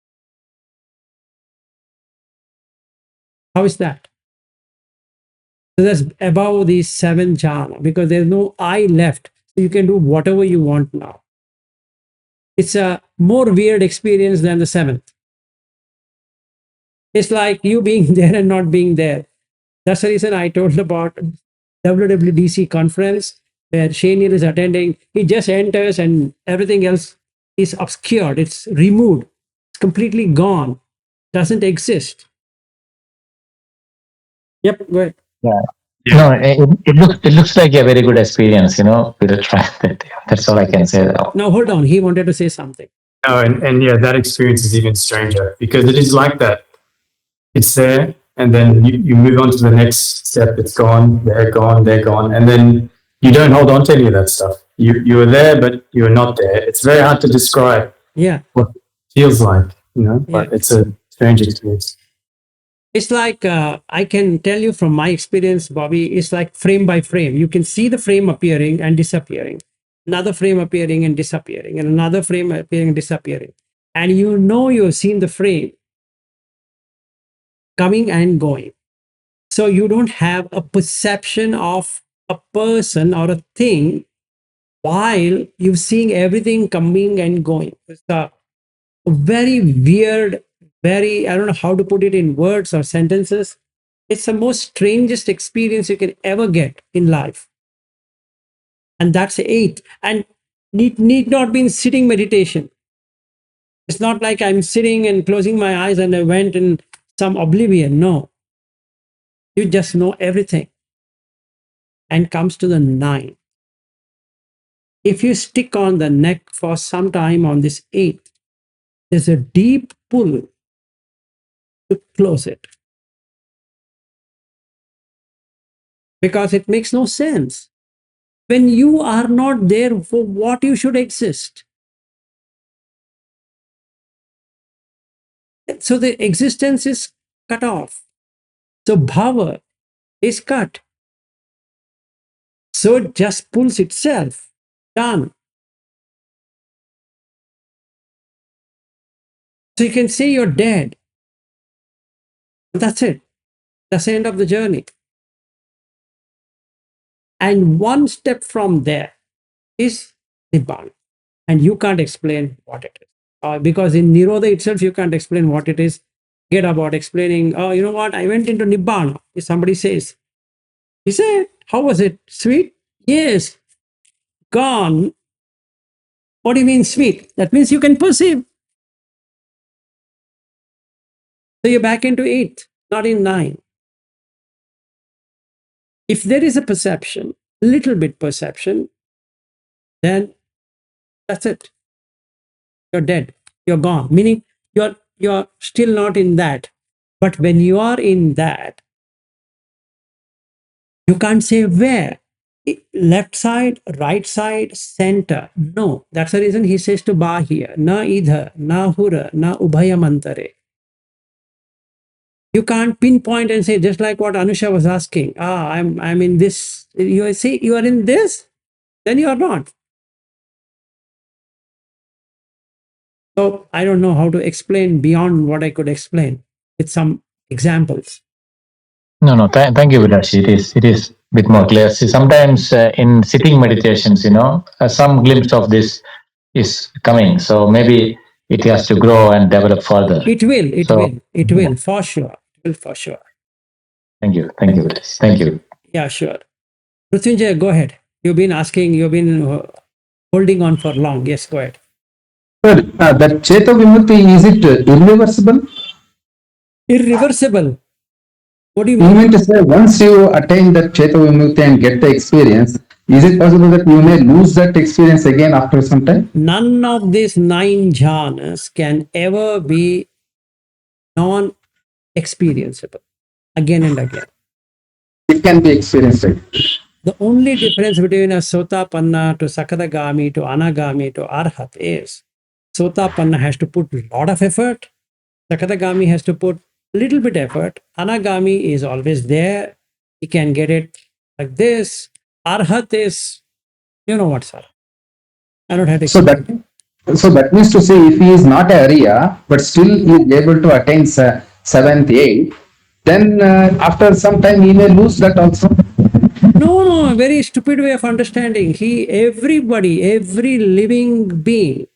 Speaker 1: How is that? So that's above the 7th jhana because there's no I left. So you can do whatever you want now. It's a more weird experience than the 7th. It's like you being there and not being there. That's the reason I told about WWDC conference where Shanier is attending. He just enters and everything else is obscured. It's removed. It's completely gone. Doesn't exist. Yep, go ahead.
Speaker 4: Yeah.
Speaker 2: Yeah.
Speaker 4: No, it looks like a very good experience, We'll try that. That's all I can say.
Speaker 1: Now hold on. He wanted to say something.
Speaker 2: Oh, and yeah, that experience is even stranger because it is like that. It's there, and then you move on to the next step. It's gone, they're gone, and then you don't hold on to any of that stuff. You were there, but you were not there. It's very hard to describe
Speaker 1: Yeah.
Speaker 2: what it feels like, but it's a strange experience.
Speaker 1: It's like, I can tell you from my experience, Bobby, it's like frame by frame. You can see the frame appearing and disappearing, another frame appearing and disappearing, and another frame appearing and disappearing. And you've seen the frame coming and going. So you don't have a perception of a person or a thing while you're seeing everything coming and going. It's a very weird, I don't know how to put it in words or sentences. It's the most strangest experience you can ever get in life. And that's 8. And need not be in sitting meditation. It's not like I'm sitting and closing my eyes and I went in some oblivion. No. You just know everything. And comes to the 9. If you stick on the neck for some time on this 8, there's a deep pull to close it. Because it makes no sense. When you are not there, for what you should exist? So the existence is cut off. So bhava is cut. So it just pulls itself. Done. So you can say you're dead. That's it. That's the end of the journey. And one step from there is Nibbana. And you can't explain what it is. Because in Nirodha itself, you can't explain what it is. Get about explaining, oh, you know what? I went into Nibbana. If somebody says, he said, how was it? Sweet? Yes. Gone. What do you mean sweet? That means you can perceive. So you're back into 8, not in 9. If there is a perception, little bit perception, then that's it. You're dead. You're gone. Meaning you're still not in that. But when you are in that, you can't say where. Left side, right side, center. No. That's the reason he says to Bahya, na idha, na hura, na ubhayamantare. You can't pinpoint and say, just like what Anusha was asking, I'm in this. You say you are in this, then you are not. So I don't know how to explain beyond what I could explain with some examples.
Speaker 4: No. Thank you, Vilash. It is a bit more clear. See, sometimes in sitting meditations, some glimpse of this is coming. So maybe it has to grow and develop further.
Speaker 1: It will, for sure. It will, for sure.
Speaker 4: Thank you, Vilash. Thank you.
Speaker 1: Yeah, sure. Ruthunjay, go ahead. You've been holding on for long. Yes, go ahead.
Speaker 5: Sir, that Cheta Vimutti, is it irreversible?
Speaker 1: Irreversible? What do you
Speaker 5: You
Speaker 1: mean?
Speaker 5: mean to say once you attain that Cheta Vimutti and get the experience, is it possible that you may lose that experience again after some time?
Speaker 1: None of these 9 jhanas can ever be non-experienceable again and again.
Speaker 5: It can be experienced.
Speaker 1: The only difference between a Sotapanna to Sakadagami to Anagami to Arhat is Sotapanna has to put a lot of effort. Sakadagami has to put little bit effort. Anagami is always there. He can get it like this. Arhat is, you know what, sir? I don't have to
Speaker 5: So
Speaker 1: explain.
Speaker 5: that means to say, if he is not a Arya, but still he is able to attain seventh, eighth, then after some time he may lose that also.
Speaker 1: No, very stupid way of understanding. Everybody, every living being,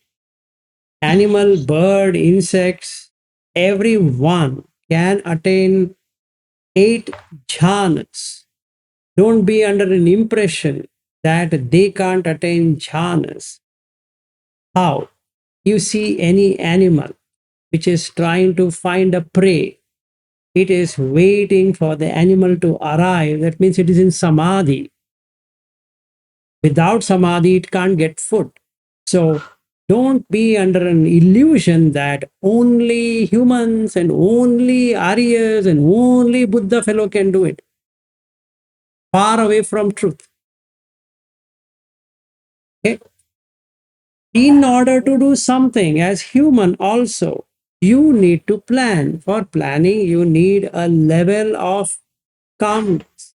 Speaker 1: animal, bird, insects, everyone can attain 8 jhanas. Don't be under an impression that they can't attain jhanas. How? You see any animal which is trying to find a prey, it is waiting for the animal to arrive. That means it is in samadhi. Without samadhi, it can't get food. So don't be under an illusion that only humans and only Aryas and only Buddha fellow can do it. Far away from truth. Okay? In order to do something as human also, you need to plan. For planning, you need a level of calmness.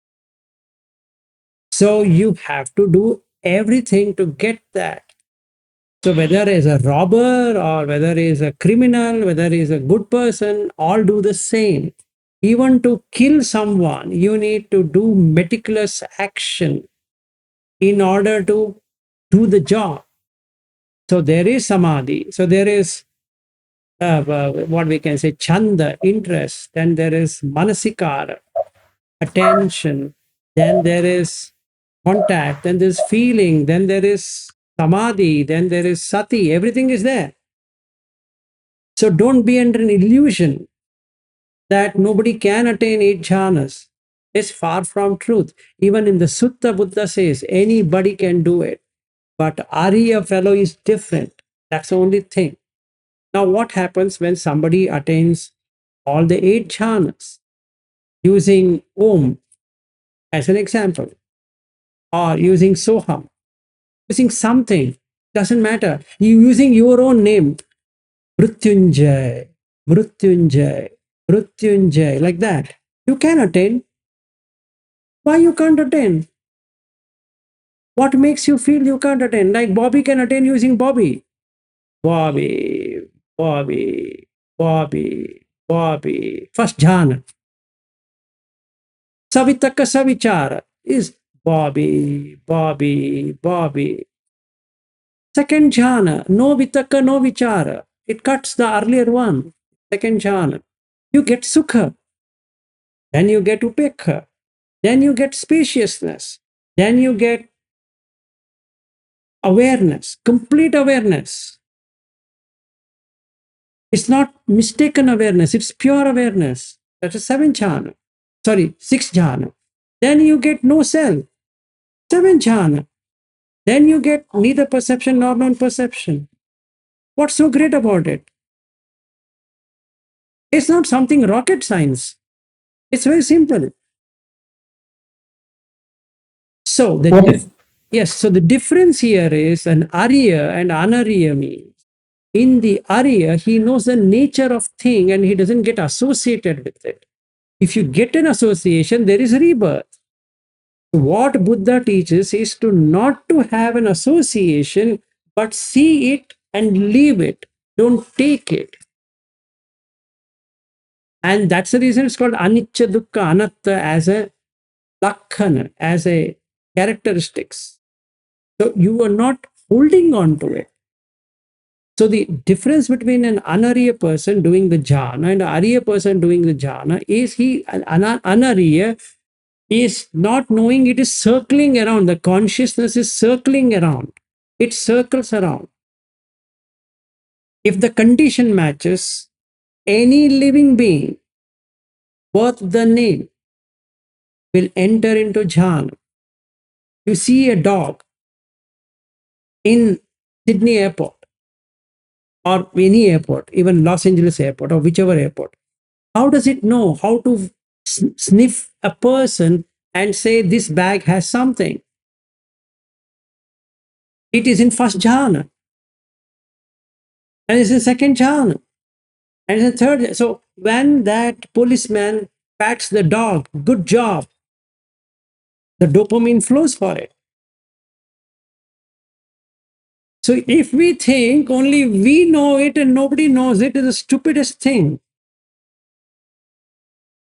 Speaker 1: So you have to do everything to get that. So whether is a robber or whether is a criminal, whether is a good person, all do the same. Even to kill someone, you need to do meticulous action in order to do the job. So there is samadhi. So there is what we can say chanda, interest. Then there is manasikara, attention. Then there is contact. Then there's feeling. Then there is samadhi. Then there is sati. Everything is there. So don't be under an illusion that nobody can attain 8 jhanas. It's far from truth. Even in the Sutta, Buddha says anybody can do it. But Arya fellow is different. That's the only thing. Now, what happens when somebody attains all the 8 jhanas using Om as an example, or using Soham, using something, doesn't matter. You using your own name, Mrityunjay, Mrityunjay, Mrityunjay, like that. You can attain. Why you can't attain? What makes you feel you can't attain? Like Bobby can attain using Bobby. Bobby, Bobby, Bobby, Bobby. First jhana. Savitaka Savichara is Bobby, Bobby, Bobby. Second jhana, no vitaka, no vichara. It cuts the earlier one. Second jhana. You get sukha. Then you get upekha. Then you get spaciousness. Then you get awareness, complete awareness. It's not mistaken awareness, it's pure awareness. That's a 7 jhana. Sorry, 6 jhana. Then you get no self. 7 jhana. Then you get neither perception nor non-perception. What's so great about it? It's not something rocket science. It's very simple. So the difference here is an Arya and Anarya means in the Arya, he knows the nature of thing and he doesn't get associated with it. If you get an association, there is rebirth. What Buddha teaches is to not to have an association, but see it and leave it. Don't take it. And that's the reason it's called anicca, dukkha, anatta as a lakhana, as a characteristics. So you are not holding on to it. So the difference between an anariya person doing the jhana and an ariya person doing the jhana is anariya is not knowing, it is circling around. The consciousness is circling around. It circles around. If the condition matches, any living being worth the name will enter into jhana. You see a dog in Sydney airport or any airport, even Los Angeles airport or whichever airport. How does it know how to sniff a person and say this bag has something? It is in first jhana, and it's in second jhana, and it's in third. So when that policeman pats the dog, good job. The dopamine flows for it. So if we think only we know it and nobody knows it, is the stupidest thing.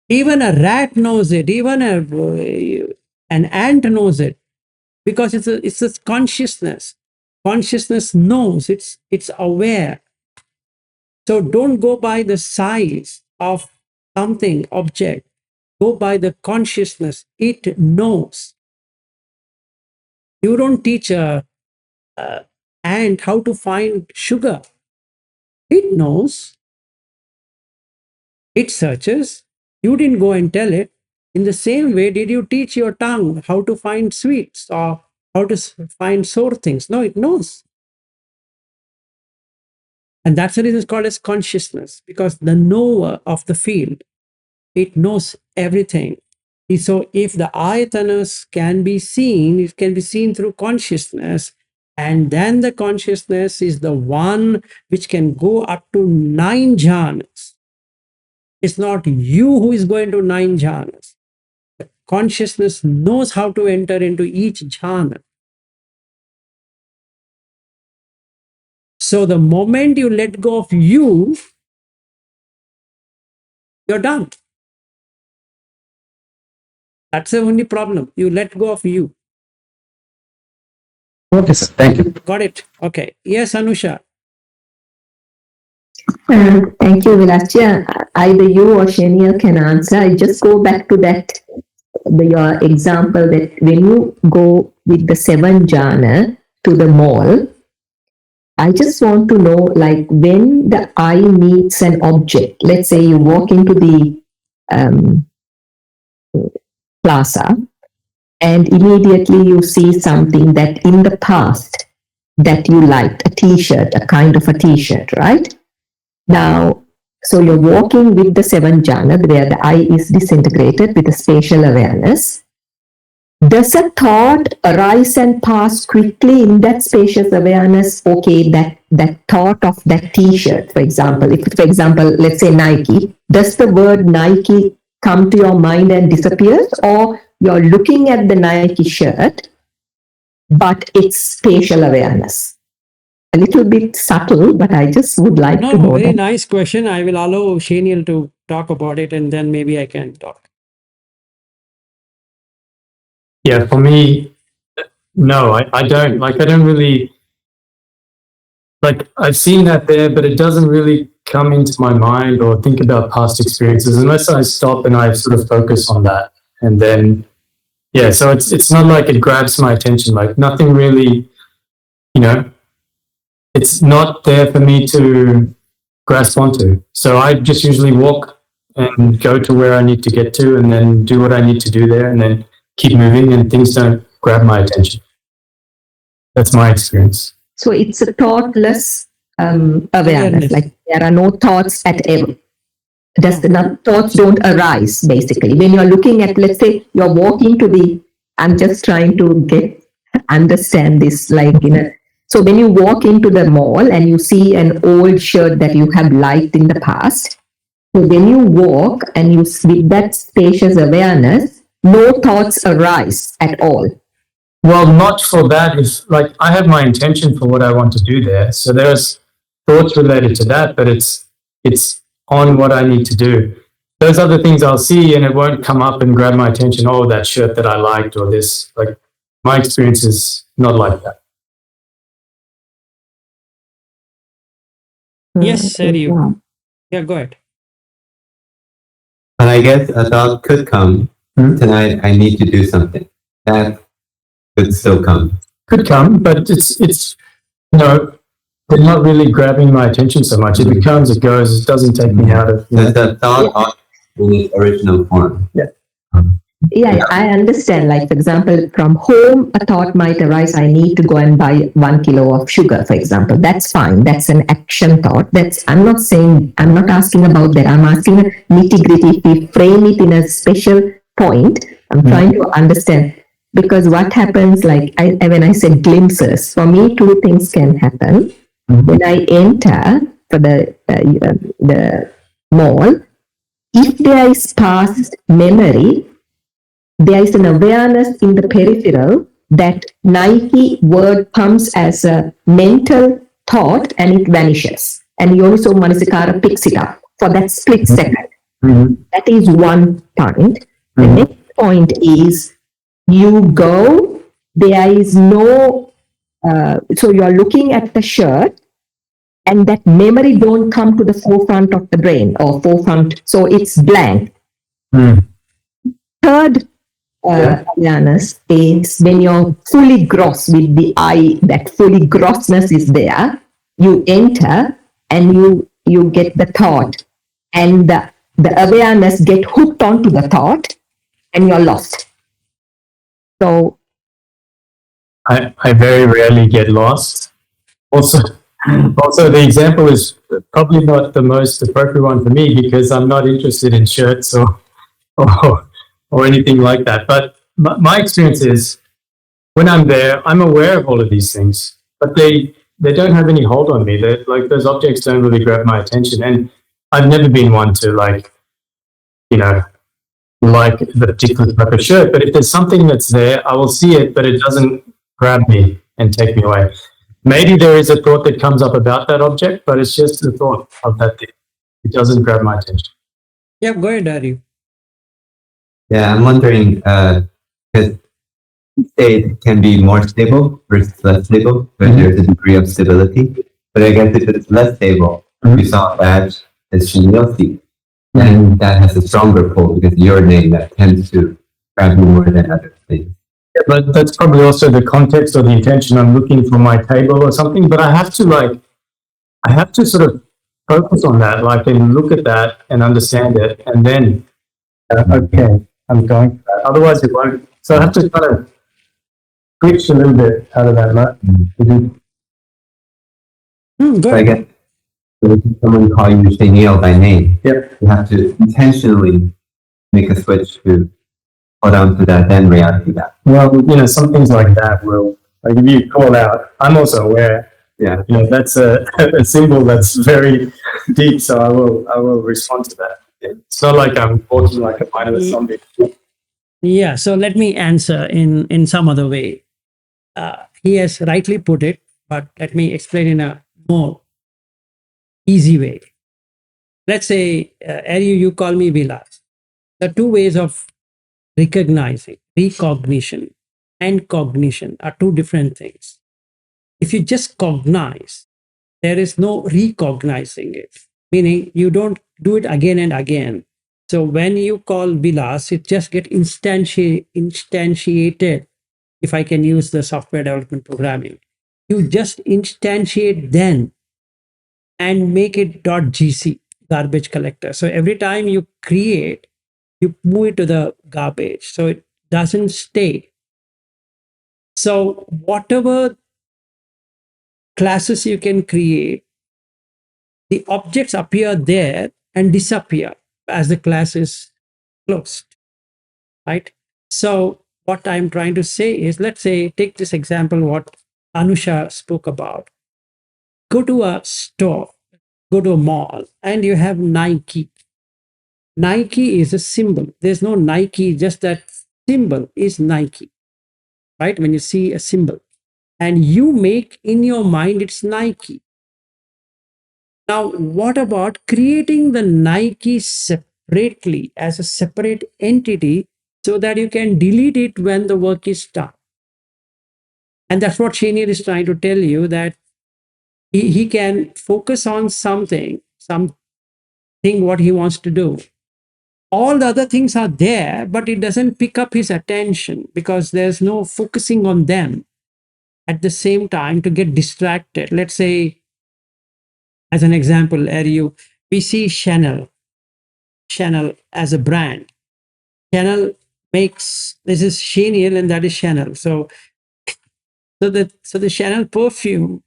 Speaker 1: Even a rat knows it. Even an ant knows it, because it's a consciousness. Consciousness knows. It's aware. So don't go by the size of something, object. Go by the consciousness. It knows. You don't teach a ant how to find sugar. It knows. It searches. You didn't go and tell it. In the same way, did you teach your tongue how to find sweets or how to find sour things? No, it knows. And that's the reason it's called as consciousness, because the knower of the field, it knows everything. So if the ayatanas can be seen, it can be seen through consciousness. And then the consciousness is the one which can go up to 9 jhanas. It's not you who is going to 9 jhanas. The consciousness knows how to enter into each jhana. So the moment you let go of you, you're done. That's the only problem. You let go of you.
Speaker 5: Okay, sir. Thank you.
Speaker 1: Got it? Okay. Yes, Anusha.
Speaker 3: Thank you, Vilasya. Either you or Shaniel can answer. I just go back to that, your example that when you go with the 7 jhana to the mall, I just want to know, like, when the eye meets an object, let's say you walk into the plaza and immediately you see something that in the past that you liked, a t-shirt, a kind of a t-shirt, right? Now, so you're walking with the 7 jhana where the eye is disintegrated with a spatial awareness. Does a thought arise and pass quickly in that spacious awareness? Okay, that thought of that t-shirt, for example, if, for example, let's say Nike, does the word Nike come to your mind and disappears, or you're looking at the Nike shirt, but it's spatial awareness? A little bit subtle, but I just would like to know
Speaker 1: Very
Speaker 3: that.
Speaker 1: nice question. I will allow Shaniel to talk about it, and then maybe I can talk.
Speaker 2: Yeah, for me, no, I don't. Like, I don't really, like, I've seen that there, but it doesn't really come into my mind or think about past experiences unless I stop and I sort of focus on that. And then, yeah, so it's not like it grabs my attention. Like, nothing really, you know, it's not there for me to grasp onto. So I just usually walk and go to where I need to get to and then do what I need to do there and then keep moving, and things don't grab my attention. That's my experience.
Speaker 3: So it's a thoughtless awareness, like there are no thoughts at all. Thoughts don't arise, basically. When you're looking at, let's say, you're walking to the, I'm just trying to understand this, like, so when you walk into the mall and you see an old shirt that you have liked in the past, so when you walk and you, with that spacious awareness, no thoughts arise at all.
Speaker 2: Well, not for that. If, like, I have my intention for what I want to do there, so there's thoughts related to that, but it's on what I need to do. Those other things I'll see, and it won't come up and grab my attention. Oh, that shirt that I liked, or this. Like, my experience is not like that.
Speaker 1: Yes, Sergio. Yeah, go ahead.
Speaker 6: But I guess a thought could come, tonight I need to do something. That could still come.
Speaker 2: Could come, but it's they're not really grabbing my attention so much. It becomes, it goes, it doesn't take me out of.
Speaker 6: That's a thought in its original form.
Speaker 2: Yeah.
Speaker 3: Yeah, I understand. Like, for example, from home, a thought might arise, I need to go and buy 1 kilo of sugar, for example. That's fine. That's an action thought. I'm not asking about that. I'm asking a nitty-gritty. If we frame it in a special point, I'm trying to understand. Because what happens, like, when I said glimpses, for me, 2 things can happen. When I enter for the mall, if there is past memory, there is an awareness in the peripheral that Nike word comes as a mental thought and it vanishes. And Yoniso Manasikara picks it up for that split second. That is one point. The next point is you go, there is no, so you are looking at the shirt and that memory don't come to the forefront of the brain or forefront, so it's blank. Third awareness is when you're fully gross with the eye, that fully grossness is there, you enter and you get the thought and the awareness get hooked onto the thought and you're lost. So
Speaker 2: I very rarely get lost. Also, the example is probably not the most appropriate one for me because I'm not interested in shirts or anything like that. But my experience is when I'm there, I'm aware of all of these things, but they don't have any hold on me. They're, like those objects don't really grab my attention, and I've never been one to like the particular type of shirt. But if there's something that's there, I will see it, but it doesn't grab me and take me away. Maybe there is a thought that comes up about that object, but it's just the thought of that thing. It doesn't grab my attention.
Speaker 1: Yeah, go ahead, Ari.
Speaker 6: Yeah, I'm wondering, because state can be more stable versus less stable, where there's a degree of stability. But I guess if it's less stable, we saw a badge as Shinyosi, and that has a stronger pull because your name that tends to grab you more than other things.
Speaker 2: Yeah, but that's probably also the context or the intention. I'm looking for my table or something, but I have to sort of focus on that, like, and look at that and understand it, and then, okay, I'm going for that. Otherwise, it won't. So I have to kind of switch a little bit out of that mode.
Speaker 1: Go
Speaker 6: So I
Speaker 1: ahead.
Speaker 6: guess if someone call you Shenil by name,
Speaker 2: Yep.
Speaker 6: you have to intentionally make a switch to hold on to that, then react to that.
Speaker 2: Well, some things like that will, like if you call out, I'm also aware,
Speaker 6: Yeah.
Speaker 2: that's a symbol that's very deep, so I will respond to that. It's not like I'm walking like a mindless zombie.
Speaker 1: Yeah, so let me answer in some other way. He has rightly put it, but let me explain in a more easy way. Let's say, Ari, you call me Vilas. The two ways of recognizing, recognition and cognition are two different things. If you just cognize, there is no recognizing it, meaning you don't do it again and again. So when you call Vilas, it just get instantiated, if I can use the software development programming. You just instantiate then and make it .gc, garbage collector. So every time you create, you move it to the garbage. So it doesn't stay. So whatever classes you can create, the objects appear there and disappear as the class is closed, right? So what I'm trying to say is, let's say, take this example, what Anusha spoke about. Go to a store, go to a mall, and you have Nike. Nike is a symbol. There's no Nike, just that symbol is Nike, right? When you see a symbol and you make in your mind it's Nike. Now, what about creating the Nike separately as a separate entity so that you can delete it when the work is done? And that's what Shenir is trying to tell you, that he can focus on something what he wants to do. All the other things are there, but it doesn't pick up his attention because there's no focusing on them at the same time to get distracted. Let's say, as an example, we see Chanel as a brand. Chanel makes, this is Chanel and that is Chanel. So the Chanel perfume,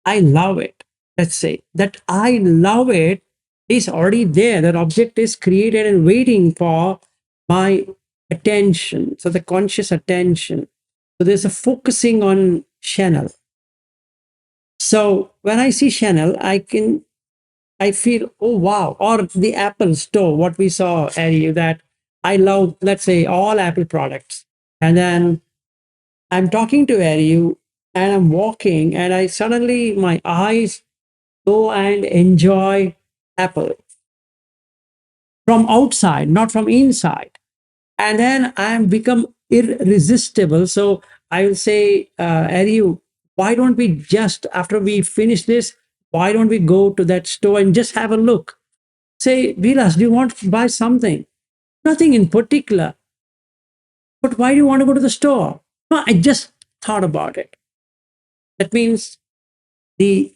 Speaker 1: I love it. Let's say that I love it is already there. That object is created and waiting for my attention. So the conscious attention. So there's a focusing on Chanel. So when I see Chanel, I feel, oh wow. Or the Apple store, what we saw, Ari, that I love, let's say, all Apple products. And then I'm talking to Ariu and I'm walking and I suddenly, my eyes go and enjoy Apple from outside, not from inside. And then I'm become irresistible. So I will say, Ariu, why don't we just, after we finish this, why don't we go to that store and just have a look? Say, Vilas, do you want to buy something? Nothing in particular. But why do you want to go to the store? No, I just thought about it. That means the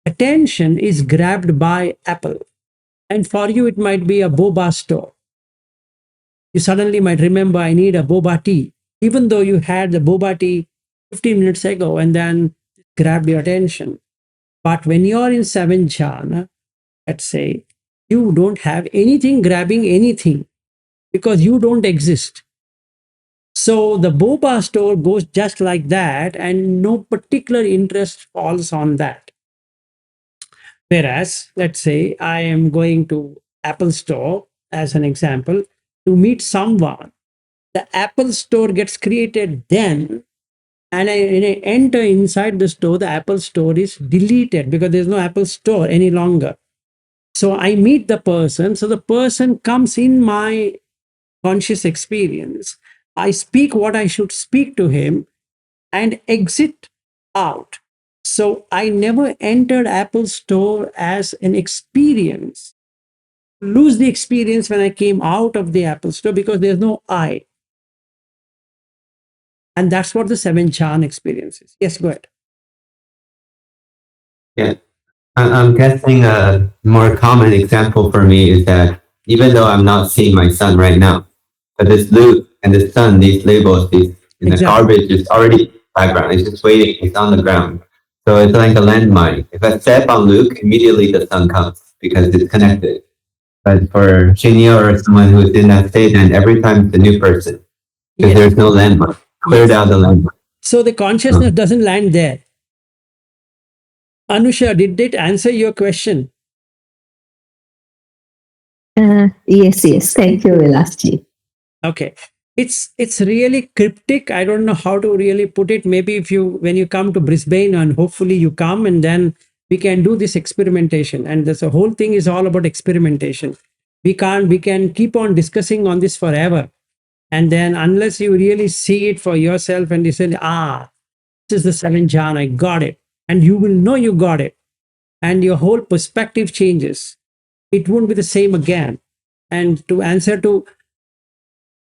Speaker 1: attention is grabbed by Apple. And for you, it might be a boba store. You suddenly might remember, I need a boba tea, even though you had the boba tea 15 minutes ago and then grabbed your attention. But when you're in seven jhana, let's say, you don't have anything grabbing anything because you don't exist. So the boba store goes just like that, and no particular interest falls on that. Whereas, let's say I am going to Apple Store as an example to meet someone. The Apple Store gets created then, and when I enter inside the store, the Apple Store is deleted because there's no Apple Store any longer. So I meet the person. So the person comes in my conscious experience. I speak what I should speak to him and exit out. So I never entered Apple Store as an experience. Lose the experience when I came out of the Apple Store because there's no I. And that's what the seven jhana experience is. Yes, go ahead.
Speaker 6: Yeah. I'm guessing a more common example for me is that even though I'm not seeing my son right now, but this Luke and the sun, these labels, these in the
Speaker 1: Exactly.
Speaker 6: garbage is already background. It's just waiting. It's on the ground. So it's like a landmine. If I step on Luke, immediately the sun comes because it's connected. But for Shinya or someone who's in that state, then every time it's a new person because
Speaker 1: Yes.
Speaker 6: there's no landmine. Cleared out the landmine.
Speaker 1: So the consciousness doesn't land there. Anusha, did it answer your question?
Speaker 3: Yes. Thank you, Vilasji.
Speaker 1: Okay. It's really cryptic. I don't know how to really put it. Maybe if you, when you come to Brisbane, and hopefully you come, and then we can do this experimentation. And this whole thing is all about experimentation. We can keep on discussing on this forever. And then unless you really see it for yourself and you say, this is the seven jhana, I got it. And you will know you got it. And your whole perspective changes. It won't be the same again. And to answer to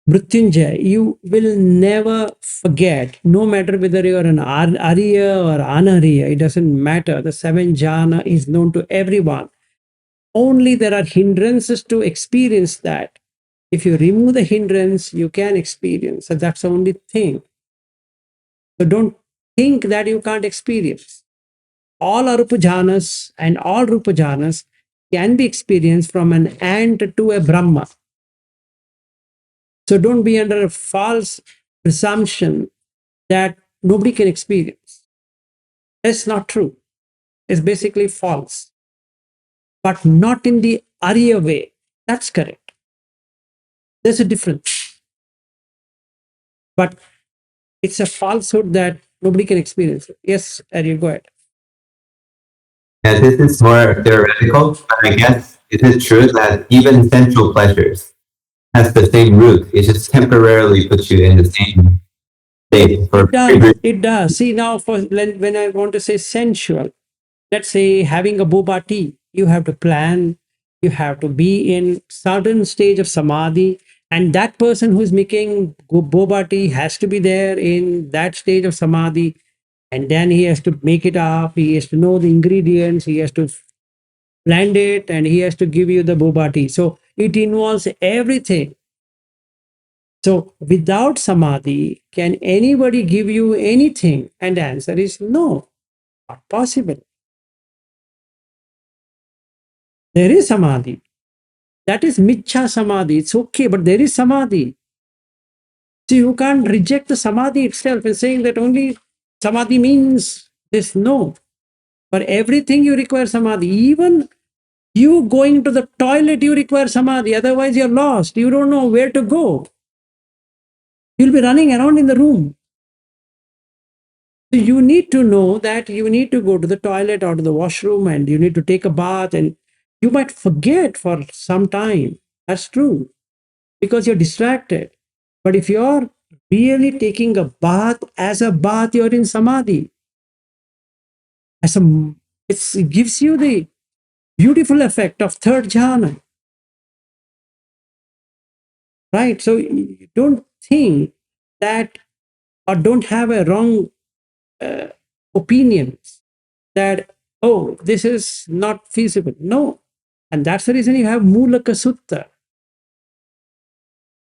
Speaker 1: Mrityunjay, you will never forget, no matter whether you're an Arya or Anariya, it doesn't matter. The seven jhana is known to everyone. Only there are hindrances to experience that. If you remove the hindrance, you can experience. So that's the only thing. So don't think that you can't experience. All Arupa jhanas and all Rupa jhanas can be experienced from an ant to a Brahma. So don't be under a false presumption that nobody can experience. That's not true. It's basically false. But not in the Arya way. That's correct. There's a difference. But it's a falsehood that nobody can experience it. Yes, Arya, go ahead.
Speaker 6: Yeah, this is more theoretical, but I guess is it true that even sensual pleasures has the same root? It just temporarily puts you in the same state for
Speaker 1: It does. See, now when I want to say sensual, let's say having a boba tea, you have to plan, you have to be in certain stage of samadhi, and that person who's making boba tea has to be there in that stage of samadhi, and then he has to make it up, he has to know the ingredients, he has to blend it, and he has to give you the boba tea. So it involves everything. So without samadhi, can anybody give you anything? And the answer is no, not possible. There is samadhi. That is michha samadhi. It's okay, but there is samadhi. So you can't reject the samadhi itself and saying that only samadhi means this. No. For everything you require samadhi. Even You going to the toilet, you require samadhi. Otherwise, you're lost. You don't know where to go. You'll be running around in the room. So you need to know that you need to go to the toilet or to the washroom and you need to take a bath, and you might forget for some time. That's true because you're distracted. But if you're really taking a bath as a bath, you're in samadhi. It gives you the beautiful effect of third jhana, right? So you don't think that, or don't have a wrong opinions that, oh, this is not feasible. No. And that's the reason you have Mulaka Sutta.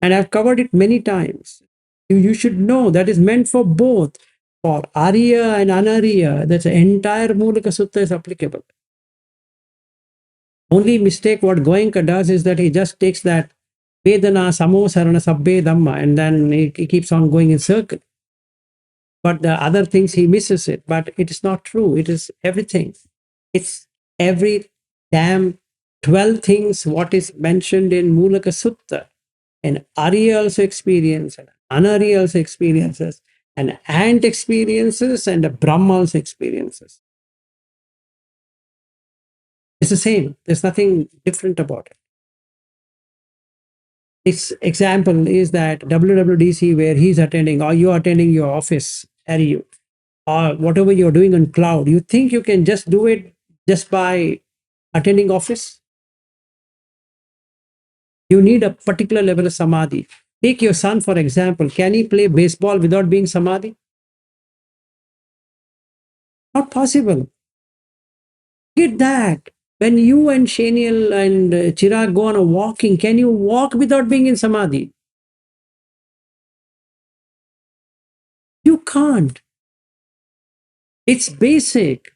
Speaker 1: And I've covered it many times. You should know that is meant for both, for Arya and Anarya. That's the entire Mulaka Sutta is applicable. Only mistake what Goenka does is that he just takes that Vedana, Samosarana, Sabbe Dhamma, and then he keeps on going in circle. But the other things he misses it. But it is not true. It is everything. It's every damn 12 things what is mentioned in Mulaka Sutta. And Arya also experiences, and Anarya also experiences, and ant experiences, and a Brahma also experiences. It's the same. There's nothing different about it. Its example is that WWDC where he's attending, or you're attending your office, area, or whatever you're doing on cloud. You think you can just do it just by attending office? You need a particular level of samadhi. Take your son, for example. Can he play baseball without being samadhi? Not possible. Get that. When you and Shaniel and Chirag go on a walking, can you walk without being in samadhi? You can't. It's basic.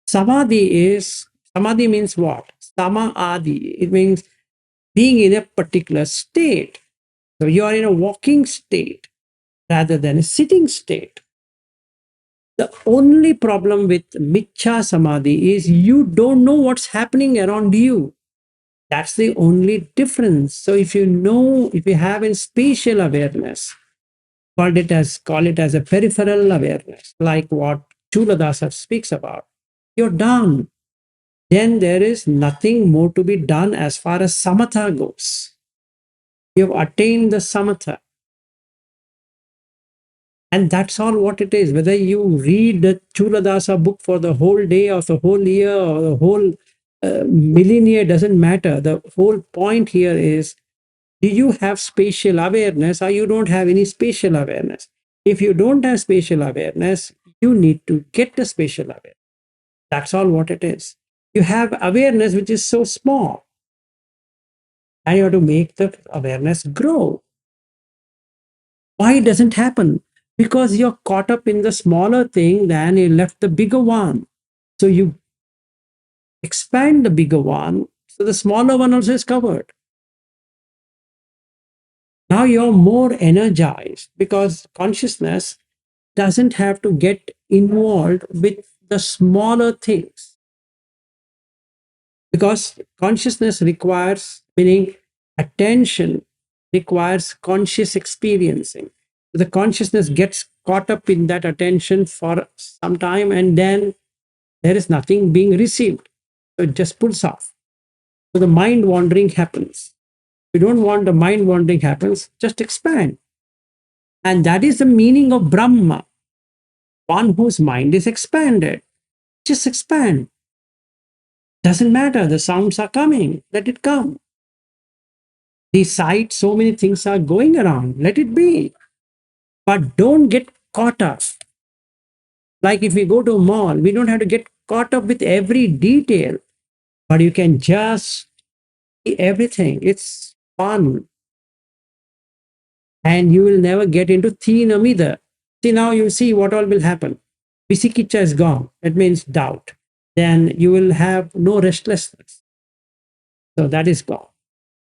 Speaker 1: Samadhi means what? Sama-adi. It means being in a particular state. So you are in a walking state rather than a sitting state. The only problem with Michcha Samadhi is you don't know what's happening around you. That's the only difference. So if you have a spatial awareness, call it as a peripheral awareness, like what Chuladasa speaks about, you're done. Then there is nothing more to be done as far as samatha goes. You've attained the samatha. And that's all what it is. Whether you read the Chuladasa book for the whole day or the whole year or the whole millennia, doesn't matter. The whole point here is, do you have spatial awareness or you don't have any spatial awareness? If you don't have spatial awareness, you need to get the spatial awareness. That's all what it is. You have awareness which is so small, and you have to make the awareness grow. Why it doesn't happen? Because you're caught up in the smaller thing, then you left the bigger one. So you expand the bigger one, so the smaller one also is covered. Now you're more energized because consciousness doesn't have to get involved with the smaller things. Because consciousness requires, meaning attention requires conscious experiencing. The consciousness gets caught up in that attention for some time, and then there is nothing being received. So it just pulls off. So the mind wandering happens. If you don't want the mind wandering happens, just expand. And that is the meaning of Brahma. One whose mind is expanded. Just expand. Doesn't matter. The sounds are coming. Let it come. The sight, so many things are going around. Let it be. But don't get caught up. Like if we go to a mall, we don't have to get caught up with every detail, but you can just see everything. It's fun. And you will never get into thinam either. See, now you see what all will happen. Visikiccha is gone. That means doubt. Then you will have no restlessness. So that is gone.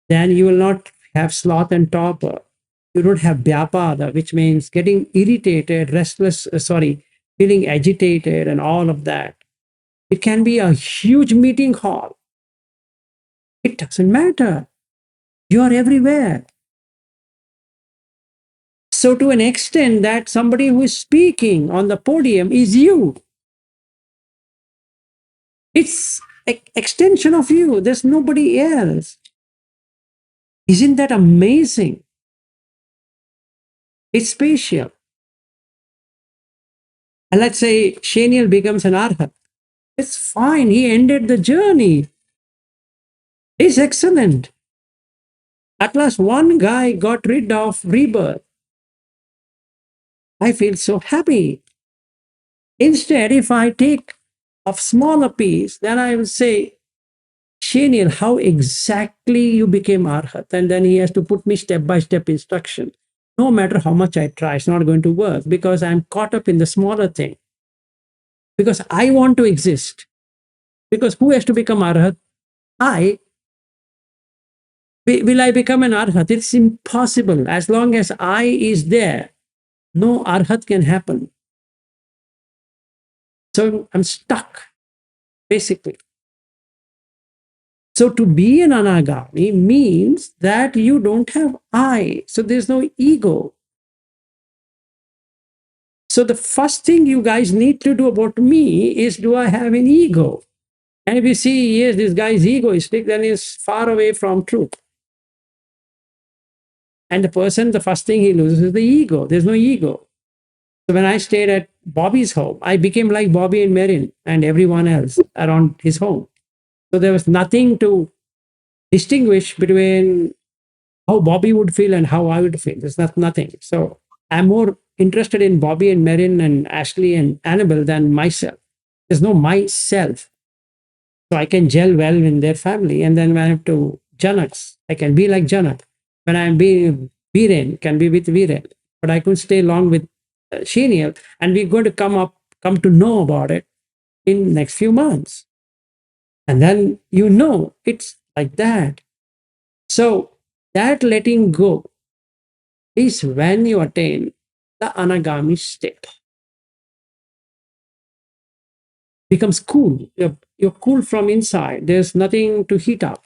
Speaker 1: Then you will not have sloth and torpor. You don't have vyapada, which means getting irritated, restless, feeling agitated and all of that. It can be a huge meeting hall. It doesn't matter. You are everywhere. So to an extent that somebody who is speaking on the podium is you. It's an extension of you. There's nobody else. Isn't that amazing? It's spatial. And let's say Shaniel becomes an arhat. It's fine. He ended the journey. It's excellent. At last, one guy got rid of rebirth. I feel so happy. Instead, if I take a smaller piece, then I will say, Shaniel, how exactly you became arhat? And then he has to put me step-by-step instruction. No matter how much I try, it's not going to work because I'm caught up in the smaller thing. Because I want to exist. Because who has to become arhat? I. Will I become an arhat? It's impossible. As long as I is there, no arhat can happen. So I'm stuck, basically. So to be an anagami means that you don't have I. So there's no ego. So the first thing you guys need to do about me is, do I have an ego? And if you see, yes, this guy is egoistic, then he's far away from truth. And the person, the first thing he loses is the ego. There's no ego. So when I stayed at Bobby's home, I became like Bobby and Marin and everyone else around his home. So there was nothing to distinguish between how Bobby would feel and how I would feel. There's nothing. So I'm more interested in Bobby and Marin and Ashley and Annabelle than myself. There's no myself. So I can gel well in their family. And then when I have to Janaks, I can be like Janak. When I'm being Viren, can be with Viren. But I couldn't stay long with Shenial. And we're going to come to know about it in next few months. And then it's like that. So that letting go is when you attain the anagami state. Becomes cool. You're cool from inside. There's nothing to heat up.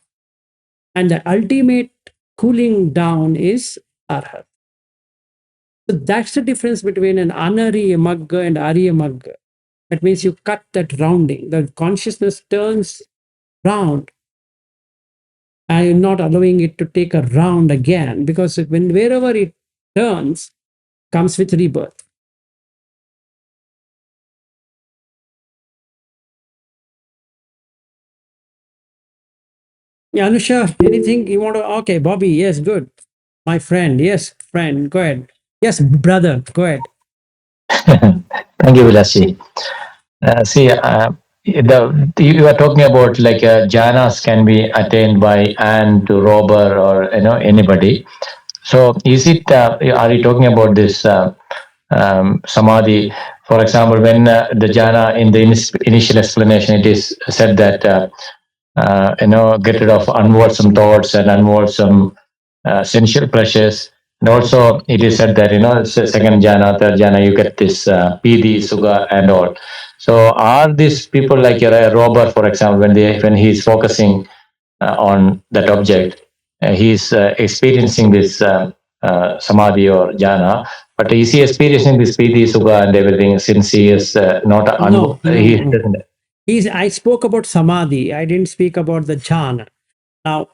Speaker 1: And the ultimate cooling down is arhat. So that's the difference between an anariya magga and ariya magga. That means you cut that rounding. The consciousness turns round. And you're not allowing it to take a round again, because wherever it turns, comes with rebirth. Yeah, Anusha, anything you want to? Okay, Bobby, yes, good. My friend, yes, friend, go ahead. Yes, brother, go ahead.
Speaker 4: Thank you, Vilashi. You are talking about like jhanas can be attained by and to robber or anybody. So is it? Are you talking about this samadhi? For example, when the jhana in the initial explanation, it is said that get rid of unwholesome thoughts and unwholesome sensual pleasures. And also, it is said that second jhana, third jhana, you get this pidi, sukha, and all. So, are these people like a robber, for example, when he is focusing on that object, he is experiencing this samadhi or jhana, but is he experiencing this pidi, sukha, and everything since he is not a
Speaker 1: No.
Speaker 4: he doesn't.
Speaker 1: I spoke about samadhi. I didn't speak about the jhana. Now,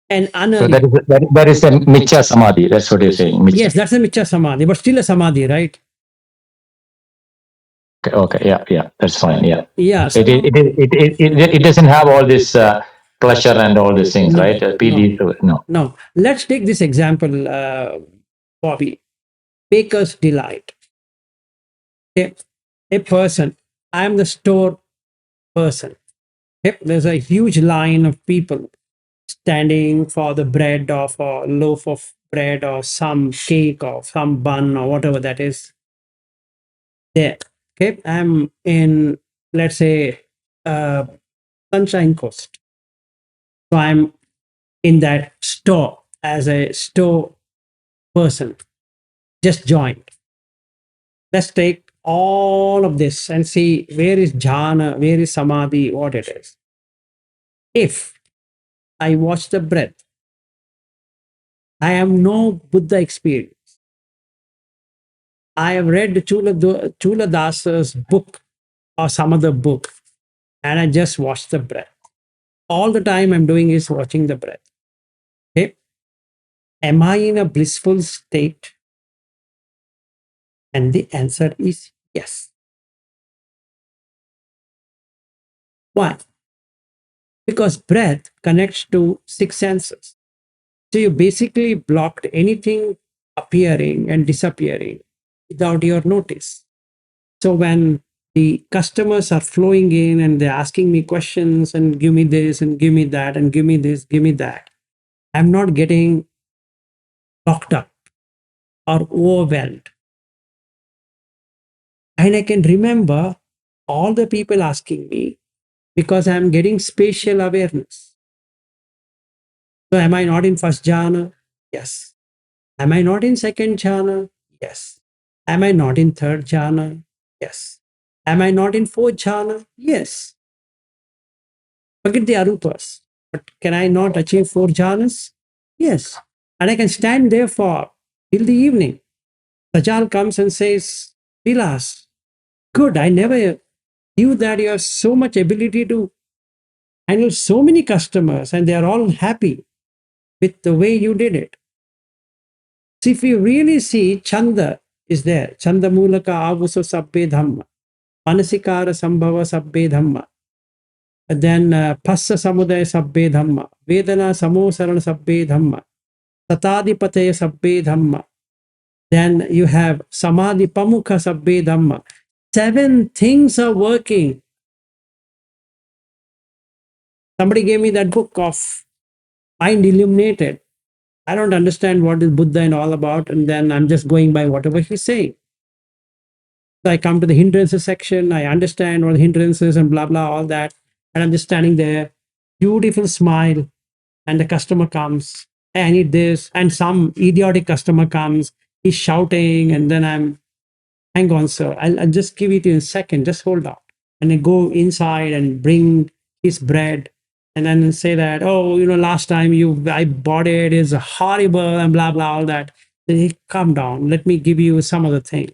Speaker 1: an
Speaker 4: So
Speaker 1: anari.
Speaker 4: that is a micha samadhi. That's what you're saying. Micha.
Speaker 1: Yes, that's a micha samadhi, but still a samadhi, right?
Speaker 4: Okay, yeah, that's fine. Yeah,
Speaker 1: Yeah.
Speaker 4: so
Speaker 1: So
Speaker 4: it doesn't have all this pleasure and all these things,
Speaker 1: no,
Speaker 4: right? PD, no.
Speaker 1: no. Let's take this example, Bobby. Baker's delight. Okay. A person. I'm the store person. Okay. There's a huge line of people standing for the bread or for a loaf of bread or some cake or some bun or whatever that is there. Okay, I'm in, let's say, Sunshine Coast. So I'm in that store as a store person, just joined. Let's take all of this and see where is jhana, where is samadhi, what it is. If I watch the breath. I have no Buddha experience. I have read Chula Dasa's book or some other book, and I just watch the breath. All the time I'm doing is watching the breath. Okay. Am I in a blissful state? And the answer is yes. Why? Because breath connects to six senses. So you basically blocked anything appearing and disappearing without your notice. So when the customers are flowing in and they're asking me questions and give me this and give me that and give me this, give me that, I'm not getting locked up or overwhelmed. And I can remember all the people asking me because I'm getting spatial awareness. So am I not in first jhana? Yes. Am I not in second jhana? Yes. Am I not in third jhana? Yes. Am I not in fourth jhana? Yes. Forget the arupas. But can I not achieve four jhanas? Yes. And I can stand there for till the evening. Sajal comes and says, Vilas, good, I never knew that you have so much ability to handle so many customers and they are all happy with the way you did it. So if you really see, Chanda is there. Chanda Mulaka Avuso Sabbe Dhamma. Manasikara Sambhava Sabbe Dhamma. Then Passa Samudaya Sabbe Dhamma. Vedana Samosarana Sabbe Dhamma. Satadipataya Sabbe Dhamma. Then you have Samadhi Pamukha Sabbe Dhamma. 7 things are working. Somebody gave me that book of Mind Illuminated. I don't understand what is Buddha and all about, and then I'm just going by whatever he's saying. So I come to the hindrances section, I understand all the hindrances and blah, blah, all that. And I'm just standing there, beautiful smile. And the customer comes, hey, I need this. And some idiotic customer comes, he's shouting. And then I'm, hang on, sir, I'll just give it to you in a second, just hold on. And I go inside and bring his bread. And then say that, oh, last time I bought it is horrible and blah, blah, all that. Then he, calm down, let me give you some other thing.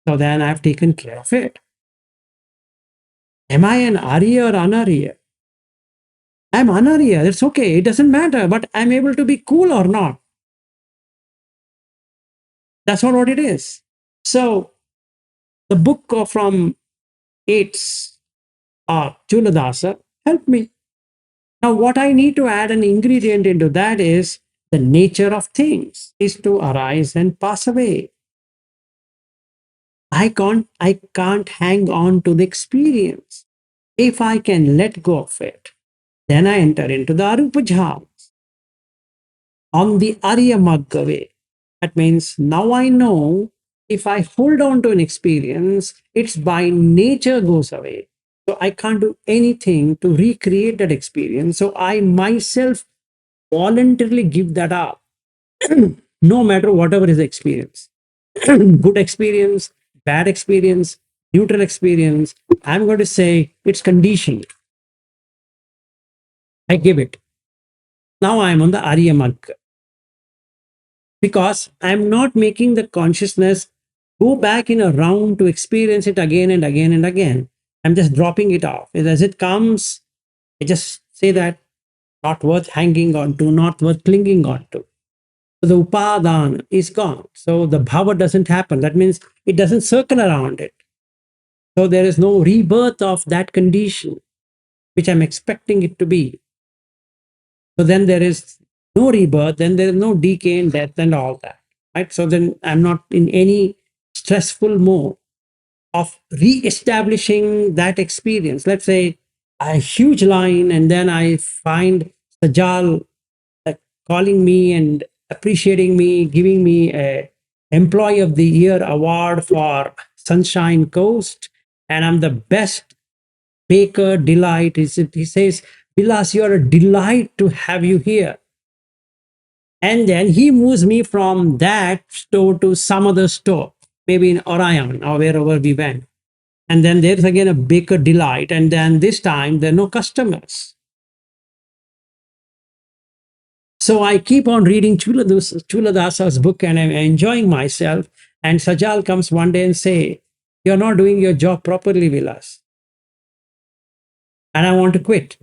Speaker 1: So then I've taken care of it. Am I an Arya or Anarya? I'm Anarya. It's okay. It doesn't matter. But I'm able to be cool or not. That's not what it is. So the book from 8's Chuladasa helped me. Now what I need to add an ingredient into that is the nature of things is to arise and pass away. I can't hang on to the experience. If I can let go of it, then I enter into the Arupa Jhana. On the Arya Magga way. That means now I know if I hold on to an experience, it's by nature goes away. So I can't do anything to recreate that experience. So I myself voluntarily give that up, no matter whatever is the experience. Good experience, bad experience, neutral experience. I'm going to say it's conditioned. I give it. Now I'm on the Arya Magga. Because I'm not making the consciousness go back in a round to experience it again and again and again. I'm just dropping it off. As it comes, I just say that not worth hanging on to, not worth clinging on to. So the upadana is gone. So the bhava doesn't happen. That means it doesn't circle around it. So there is no rebirth of that condition, which I'm expecting it to be. So then there is no rebirth, then there is no decay and death and all that. Right? So then I'm not in any stressful mode of re-establishing that experience. Let's say a huge line and then I find Sajal calling me and appreciating me, giving me a Employee of the Year award for Sunshine Coast, and I'm the best baker delight. He says, Vilas, you're a delight to have you here. And then he moves me from that store to some other store, maybe in Orion or wherever we went. And then there's again a baker delight. And then this time there are no customers. So I keep on reading Chuladasa's book and I'm enjoying myself. And Sajal comes one day and say, "You're not doing your job properly, Vilas." And I want to quit.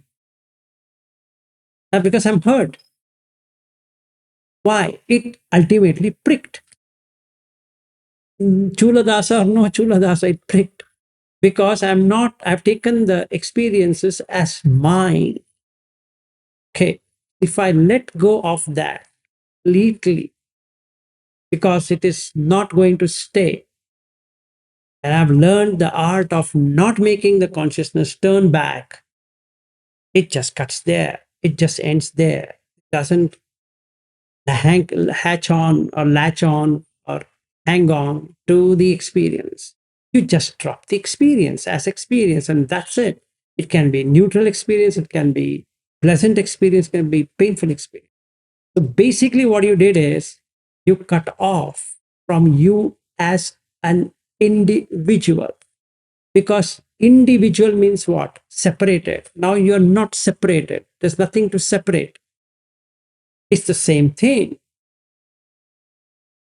Speaker 1: Because I'm hurt. Why? It ultimately pricked. Chuladasa or no Chuladasa, it pricked. Because I've taken the experiences as mine. Okay. If I let go of that completely, because it is not going to stay, and I've learned the art of not making the consciousness turn back, it just cuts there. It just ends there. It doesn't hatch on or latch on or hang on to the experience. You just drop the experience as experience, and that's it. It can be neutral experience, it can be pleasant experience, it can be painful experience. So basically, what you did is you cut off from you as an individual, because individual means what? Separated. Now you're not separated. There's nothing to separate. It's the same thing.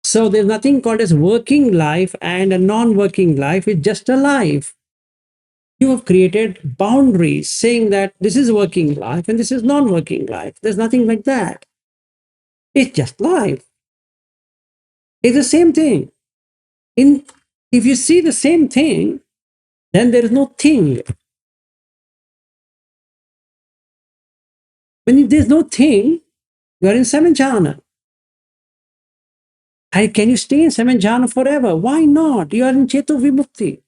Speaker 1: So there's nothing called as working life and a non-working life. It's just a life. You have created boundaries saying that this is working life and this is non-working life. There's nothing like that. It's just life. It's the same thing. If you see the same thing, then there is no thing. When there's no thing, you are in seven jhana. Can you stay in seven jhana forever? Why not? You are in Cheto Vimukti.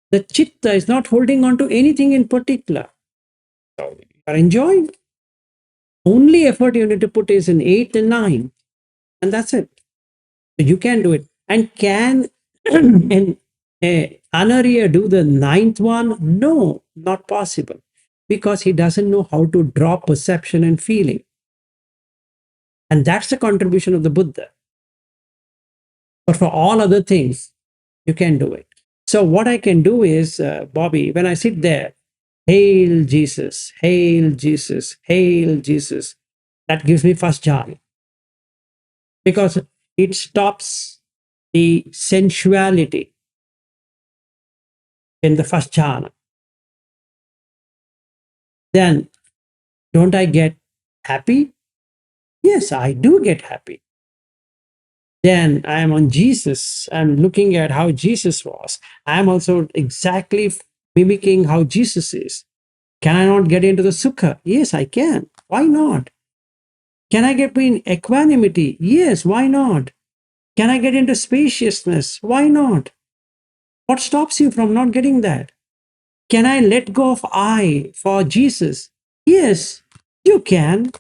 Speaker 1: The chitta is not holding on to anything in particular. So you are enjoying. Only effort you need to put is in 8 and 9. And that's it. So you can do it. And can an Anarya do the 9th one? No, not possible. Because he doesn't know how to draw perception and feeling. And that's the contribution of the Buddha. But for all other things, you can do it. So what I can do is, Bobby, when I sit there, hail Jesus, hail Jesus, hail Jesus, that gives me first jhana. Because it stops the sensuality in the first jhana. Then, don't I get happy? Yes, I do get happy. Then I am on Jesus. I'm looking at how Jesus was. I am also exactly mimicking how Jesus is. Can I not get into the sukha? Yes, I can. Why not? Can I get in equanimity? Yes, why not? Can I get into spaciousness? Why not? What stops you from not getting that? Can I let go of I for Jesus? Yes, you can.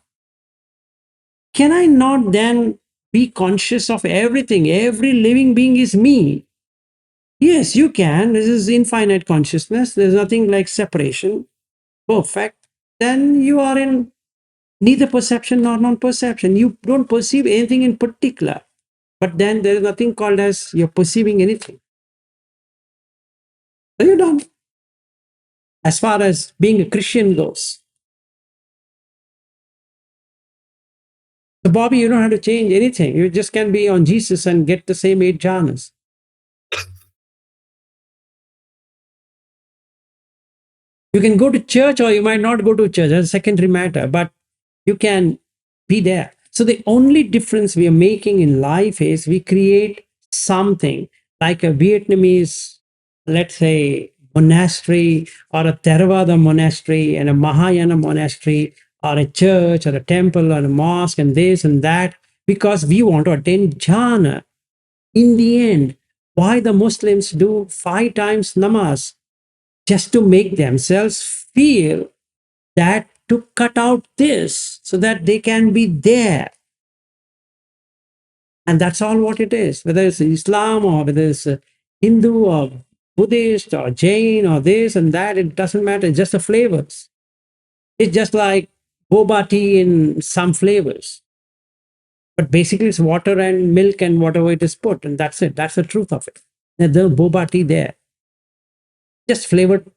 Speaker 1: Can I not then be conscious of everything? Every living being is me. Yes, you can. This is infinite consciousness. There's nothing like separation. Perfect. Then you are in neither perception nor non-perception. You don't perceive anything in particular. But then there is nothing called as you're perceiving anything. So you're done. As far as being a Christian goes. So Bobby, you don't have to change anything. You just can be on Jesus and get the same 8 jhanas. You can go to church or you might not go to church. That's a secondary matter. But you can be there. So the only difference we are making in life is we create something like a Vietnamese, let's say, monastery or a Theravada monastery and a Mahayana monastery or a church or a temple or a mosque and this and that, because we want to attain jhana. In the end, why the Muslims do 5 times namaz? Just to make themselves feel that to cut out this so that they can be there. And that's all what it is, whether it's Islam or whether it's Hindu or Buddhist or Jain or this and that, it doesn't matter. It's just the flavors. It's just like boba tea in some flavors. But basically it's water and milk and whatever it is put, and that's it. That's the truth of it. There's no boba tea there. Just flavored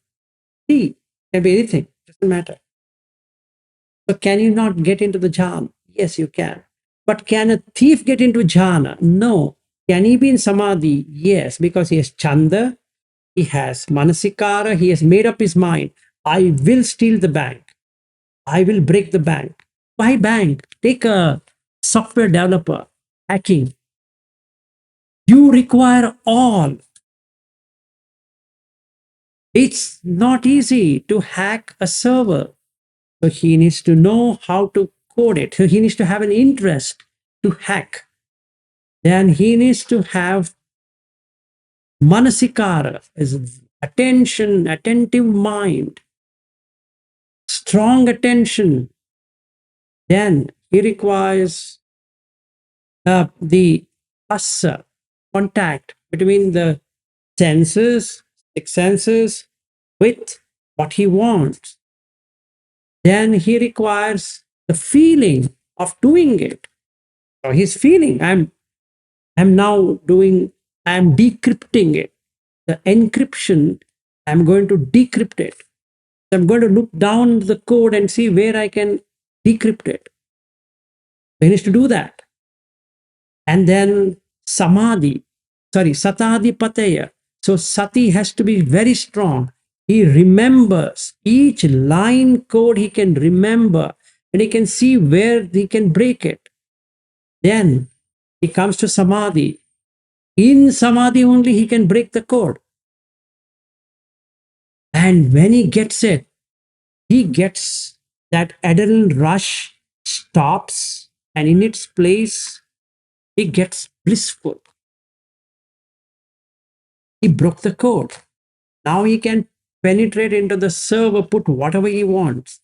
Speaker 1: tea. Can be anything. Doesn't matter. So can you not get into the jhana? Yes, you can. But can a thief get into jhana? No. Can he be in samadhi? Yes, because he has chanda, he has manasikara, he has made up his mind. I will steal the bank. I will break the bank. Why bank? Take a software developer, hacking. You require all. It's not easy to hack a server. So he needs to know how to code it. So he needs to have an interest to hack. Then he needs to have manasikara, is attention, attentive mind, strong attention. Then he requires the asa, contact between the senses, six senses, with what he wants. Then he requires the feeling of doing it. So he's feeling, I'm now doing, I'm decrypting it. The encryption, I'm going to decrypt it. I'm going to look down the code and see where I can decrypt it. He needs to do that. And then samadhi, satadi pataya. So sati has to be very strong. He remembers each line code, he can remember and he can see where he can break it. Then he comes to samadhi. In samadhi only he can break the code. And when he gets it, he gets that adrenaline rush, stops, and in its place, he gets blissful. He broke the code. Now he can penetrate into the server, put whatever he wants.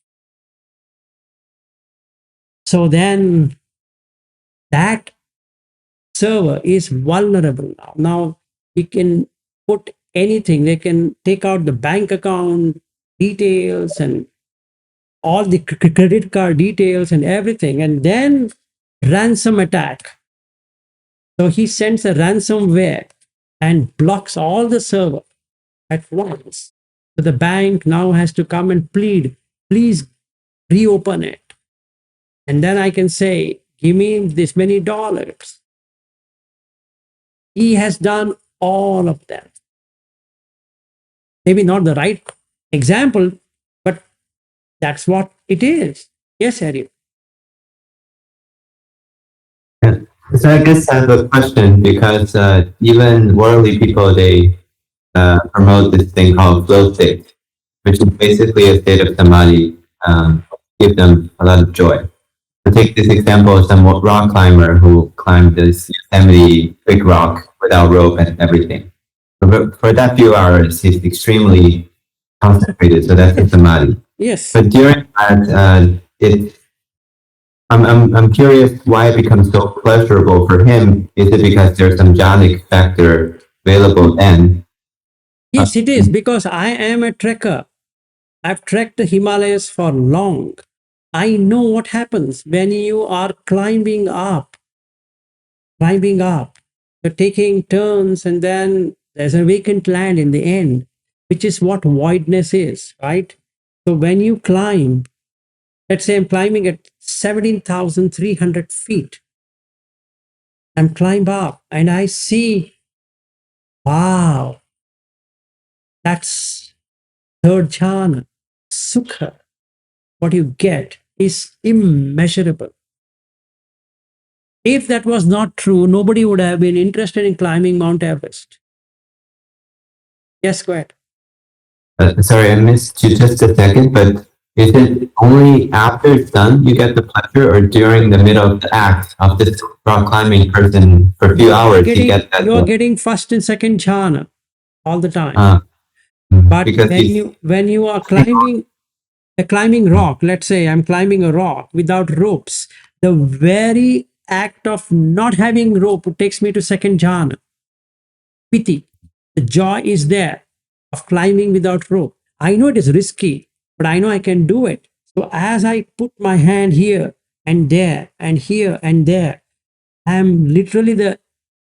Speaker 1: So then that server is vulnerable now. Now he can put anything. They can take out the bank account details and all the credit card details and everything, and then ransom attack. So he sends a ransomware and blocks all the server at once. So the bank now has to come and plead, please reopen it. And then I can say, give me this many dollars. He has done all of that. Maybe not the right example, but that's what it is. Yes, Harry.
Speaker 6: Yeah. So I guess I have a question because even worldly people, they promote this thing called flow state, which is basically a state of samadhi, give them a lot of joy. So take this example of some rock climber who climbed this Yosemite big rock without rope and everything. For that few hours, he's extremely concentrated, so that's the samadhi.
Speaker 1: Yes.
Speaker 6: But during that, I'm curious why it becomes so pleasurable for him. Is it because there's some jhanic factor available then?
Speaker 1: Yes, it is, because I am a trekker. I've trekked the Himalayas for long. I know what happens when you are climbing up. You're taking turns and then there's a vacant land in the end, which is what voidness is, right? So when you climb, let's say I'm climbing at 17,300 feet. I'm climbing up and I see, wow, that's third jhana, sukha. What you get is immeasurable. If that was not true, nobody would have been interested in climbing Mount Everest. Yes, go ahead.
Speaker 6: Sorry, I missed you just a second, but is it only after it's done you get the pleasure, or during the middle of the act of this rock climbing person for a few hours you get that?
Speaker 1: You're getting first and second jhana all the time. But
Speaker 6: because
Speaker 1: when you are climbing a climbing rock, let's say I'm climbing a rock without ropes, the very act of not having rope takes me to second jhana. Piti. The joy is there of climbing without rope. I know it is risky, but I know I can do it. So as I put my hand here and there and here and there, I'm literally the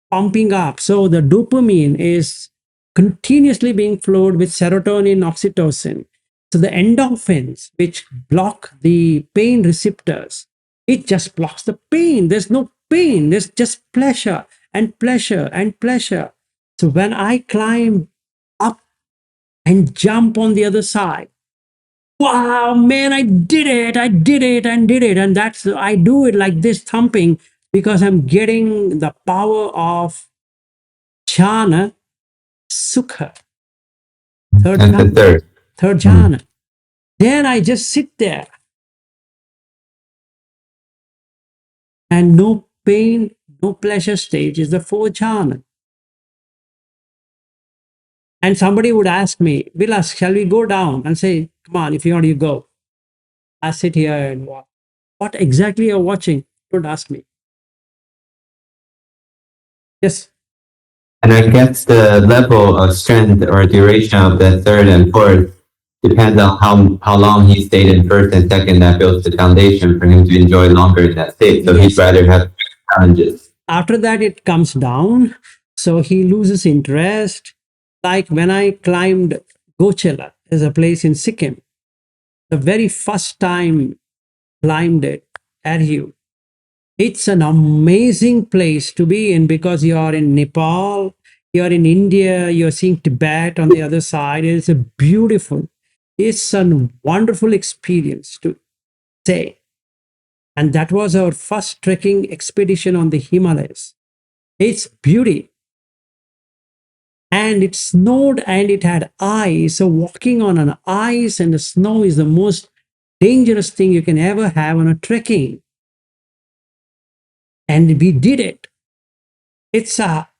Speaker 1: pumping up. So the dopamine is continuously being flowed with serotonin, oxytocin. So the endorphins, which block the pain receptors, It just blocks the pain. There's no pain. There's just pleasure and pleasure and pleasure. So when I climb up and jump on the other side, wow, man, I did it. I did it and did it. And that's, I do it like this thumping because I'm getting the power of jhana, sukha, third
Speaker 6: And the
Speaker 1: jhana.
Speaker 6: third.
Speaker 1: Third jhana. Then I just sit there and no pain, no pleasure stage is the fourth jhana. And somebody would ask me, Vilas, shall we go down? And say, come on, if you want, you go. I sit here and watch. What exactly you're watching? Don't ask me. Yes.
Speaker 6: And I guess the level of strength or duration of the third and fourth depends on how long he stayed in first and second. That builds the foundation for him to enjoy longer in that state. So he'd
Speaker 1: Yes.
Speaker 6: rather have challenges.
Speaker 1: After that, it comes down. So he loses interest. Like when I climbed Gochela, there's a place in Sikkim. The very first time climbed it, Arhu. It's an amazing place to be in because you are in Nepal, you're in India, you're seeing Tibet on the other side. It's a beautiful, it's a wonderful experience to say. And that was our first trekking expedition on the Himalayas. It's beauty. And it snowed and it had ice. So walking on an ice and the snow is the most dangerous thing you can ever have on a trekking. And we did it. It's a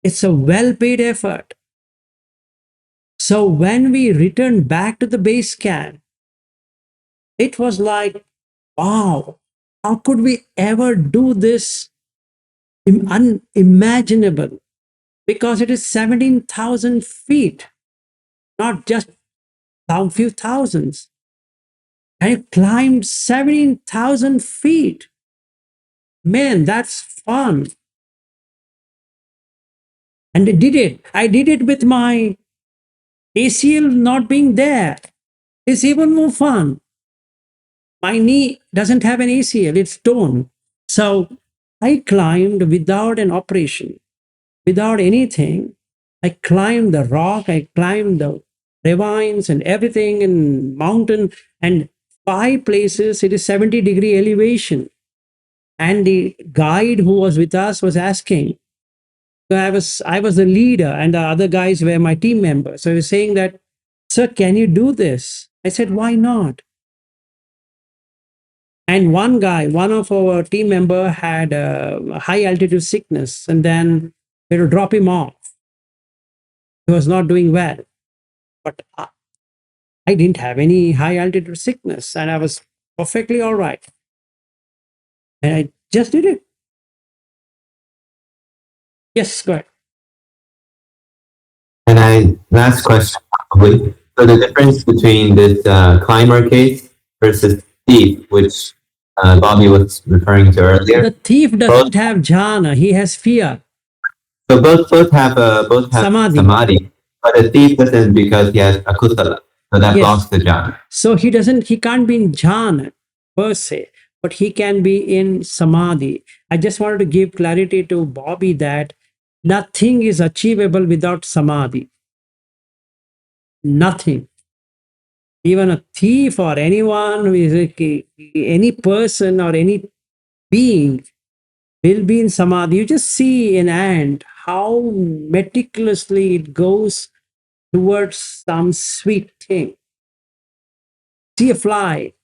Speaker 1: well-paid effort. So when we returned back to the base camp, it was like, wow, how could we ever do this unimaginable? Because it is 17,000 feet, not just a few thousands. And I climbed 17,000 feet. Man, that's fun. And I did it. I did it with my ACL not being there. It's even more fun. My knee doesn't have an ACL, it's torn. So I climbed without an operation, without anything. I climbed the rock, I climbed the ravines and everything in mountain, and 5 places it is 70-degree elevation. And the guide who was with us was asking, so I was the leader and the other guys were my team members. So he was saying that, sir, can you do this? I said, why not? And one guy, one of our team member had a high altitude sickness, and then we had to drop him off. He was not doing well. But I didn't have any high altitude sickness, and I was perfectly all right. And I just did it. Yes, go ahead.
Speaker 6: And last question, probably. So the difference between this climber case versus thief, which Bobby was referring to earlier.
Speaker 1: The thief doesn't have jhana, he has fear.
Speaker 6: So both have
Speaker 1: Samadhi.
Speaker 6: samadhi, but a thief doesn't because he has akusala. So that
Speaker 1: Yes.
Speaker 6: blocks the jhana.
Speaker 1: So he can't be in jhana per se, but he can be in samadhi. I just wanted to give clarity to Bobby that nothing is achievable without samadhi. Nothing. Even a thief or anyone who is any person or any being will be in samadhi. You just see an ant, how meticulously it goes towards some sweet thing. See a fly,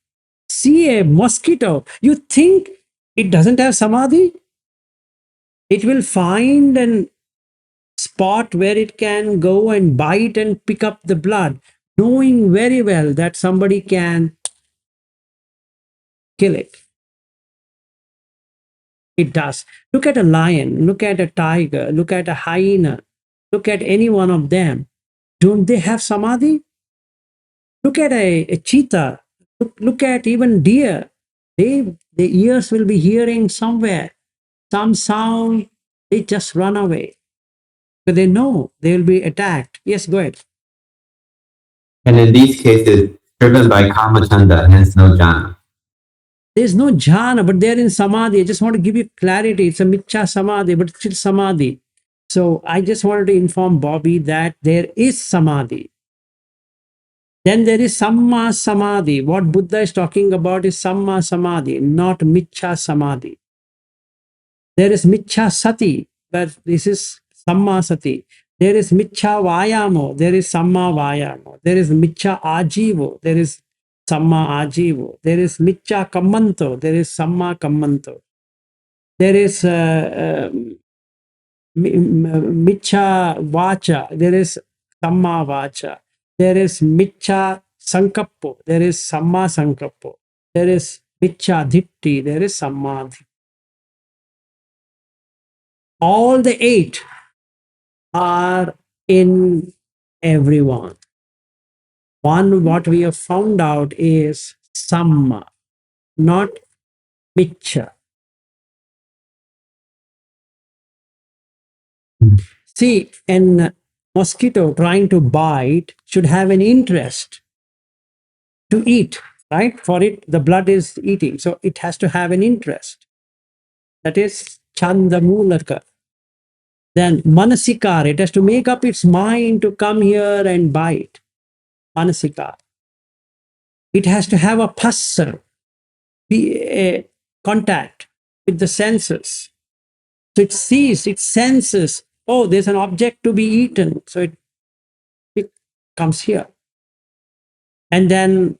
Speaker 1: see a mosquito. You think it doesn't have samadhi? It will find an spot where it can go and bite and pick up the blood, knowing very well that somebody can kill it. It does. Look at a lion, look at a tiger, look at a hyena, look at any one of them. Don't they have samadhi? Look at a cheetah, look at even deer. The ears will be hearing somewhere, some sound, they just run away. But they know they will be attacked. Yes, go ahead.
Speaker 6: And in these cases, driven by kama chanda, hence no jhana.
Speaker 1: There's no jhana, but they're in samadhi. I just want to give you clarity. It's a michcha samadhi, but it's still samadhi. So I just wanted to inform Bobby that there is samadhi. Then there is samma samadhi. What Buddha is talking about is samma samadhi, not michcha samadhi. There is michcha sati, but this is samma sati. There is michcha vayamo, there is samma vayamo. There is michcha ajivo, there is samma ajivo. There is michcha kammanto, there is samma kammanto. There is michcha vacha, there is samma vacha. There is michcha sankappo, there is samma sankappo. There is michcha dhitti, there is samma dhitti. All the 8 are in everyone. One, what we have found out is samma, not michcha. See, a mosquito trying to bite should have an interest to eat, right? For it, the blood is eating. So it has to have an interest. That is chandamulaka. Then manasikar, it has to make up its mind to come here and bite. Manasikar. It has to have a phassa, be a contact with the senses. So it sees, it senses, oh, there's an object to be eaten. So it comes here. And then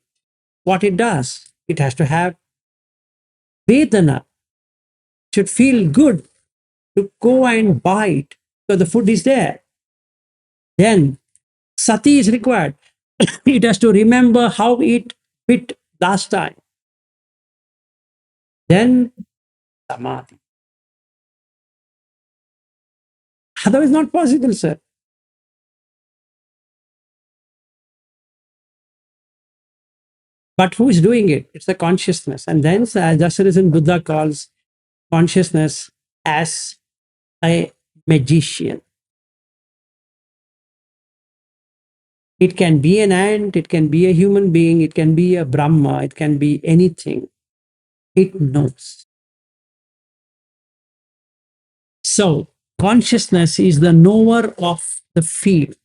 Speaker 1: what it does, it has to have vedana, should feel good to go and bite. So the food is there. Then sati is required. It has to remember how it bit last time. Then samadhi. Otherwise, not possible, sir. But who is doing it? It's the consciousness. And then that's the reason Buddha calls consciousness as a magician. It can be an ant, it can be a human being, it can be a Brahma, it can be anything. It knows. So, consciousness is the knower of the field,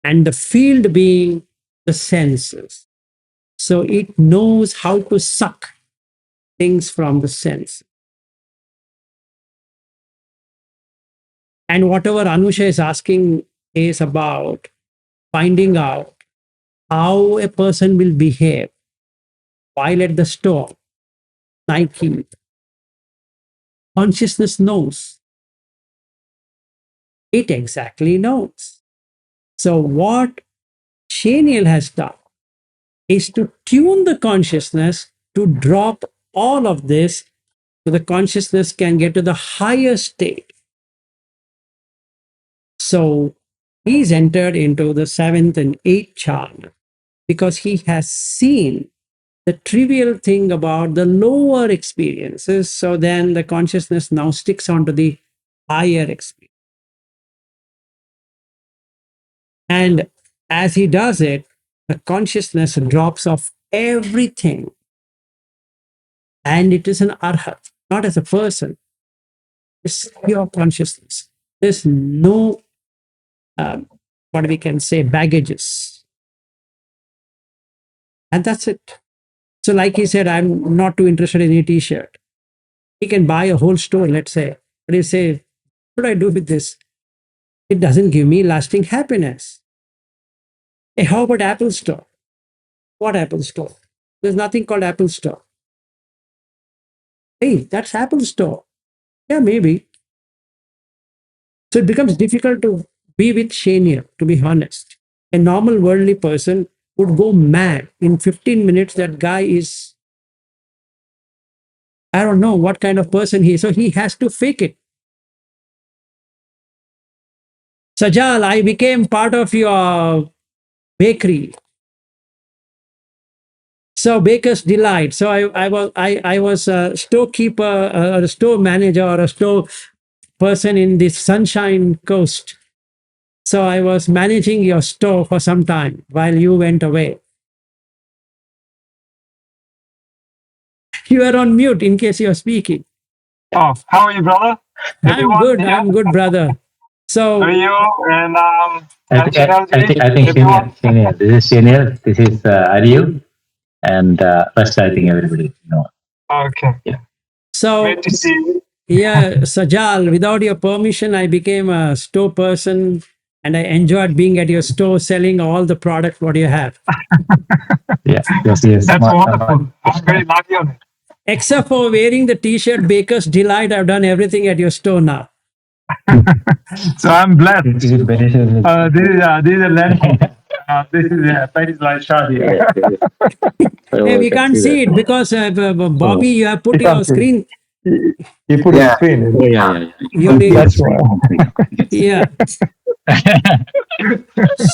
Speaker 1: and the field being the senses. So, it knows how to suck things from the sense. And whatever Anusha is asking is about finding out how a person will behave while at the store, Nike. Consciousness knows. It exactly knows. So what Shaniel has done is to tune the consciousness to drop all of this so the consciousness can get to the higher state. So he's entered into the 7th and 8th jhana because he has seen the trivial thing about the lower experiences. So then the consciousness now sticks onto the higher experience. And as he does it, the consciousness drops off everything. And it is an arhat, not as a person. It's pure consciousness. There's no, what we can say, baggages. And that's it. So like he said, I'm not too interested in a t-shirt. He can buy a whole store, let's say. But he say, what do I do with this? It doesn't give me lasting happiness. Hey, how about Apple Store? What Apple Store? There's nothing called Apple Store. Hey, that's Apple Store. Yeah, maybe. So it becomes difficult to be with Shania, to be honest. A normal worldly person would go mad in 15 minutes. That guy is, I don't know what kind of person he is. So he has to fake it. Sajal, I became part of your bakery. So Baker's Delight. So I was a storekeeper, or a store manager, or a store person in the Sunshine Coast. So I was managing your store for some time while you went away. You are on mute in case you are speaking.
Speaker 7: Oh, how are you, brother?
Speaker 1: I'm
Speaker 7: Everyone,
Speaker 1: good.
Speaker 7: yeah?
Speaker 1: I'm good, brother. So,
Speaker 7: How are you? And
Speaker 4: I think
Speaker 7: everyone.
Speaker 4: senior. This is senior. This is Ariu, and rest I think everybody know.
Speaker 7: Okay.
Speaker 1: so
Speaker 7: Great to see you.
Speaker 1: yeah, Sajal, without your permission, I became a store person and I enjoyed being at your store selling all the products what you have.
Speaker 4: Yeah, yes, yes.
Speaker 7: That's wonderful. I'm very lucky on it.
Speaker 1: Except for wearing the t-shirt Baker's Delight, I've done everything at your store now.
Speaker 7: So I'm blessed.
Speaker 4: This is beneficial.
Speaker 7: This is a landmark. This is a Paris light shot here.
Speaker 1: Hey, we can't see it because Bobby, you have put your screen.
Speaker 7: You put
Speaker 6: Yeah.
Speaker 7: a screen.
Speaker 4: Oh, yeah.
Speaker 1: You did.
Speaker 7: That's why.
Speaker 1: Yeah.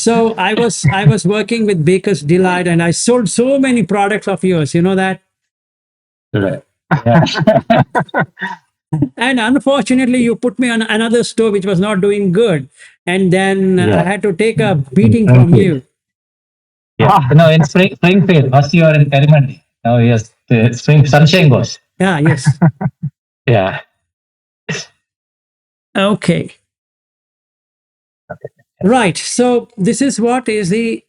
Speaker 1: So I was working with Baker's Delight and I sold so many products of yours. You know that.
Speaker 4: Right. Yeah.
Speaker 1: And unfortunately, you put me on another store which was not doing good, and then I
Speaker 4: Yeah.
Speaker 1: had to take a beating from you.
Speaker 4: Yeah. No, in Springfield, first you are in Karimandi. Now yes, the Spring Sunshine Goes.
Speaker 1: Yeah. Yes.
Speaker 4: Yeah.
Speaker 1: Okay. Right. So this is what is the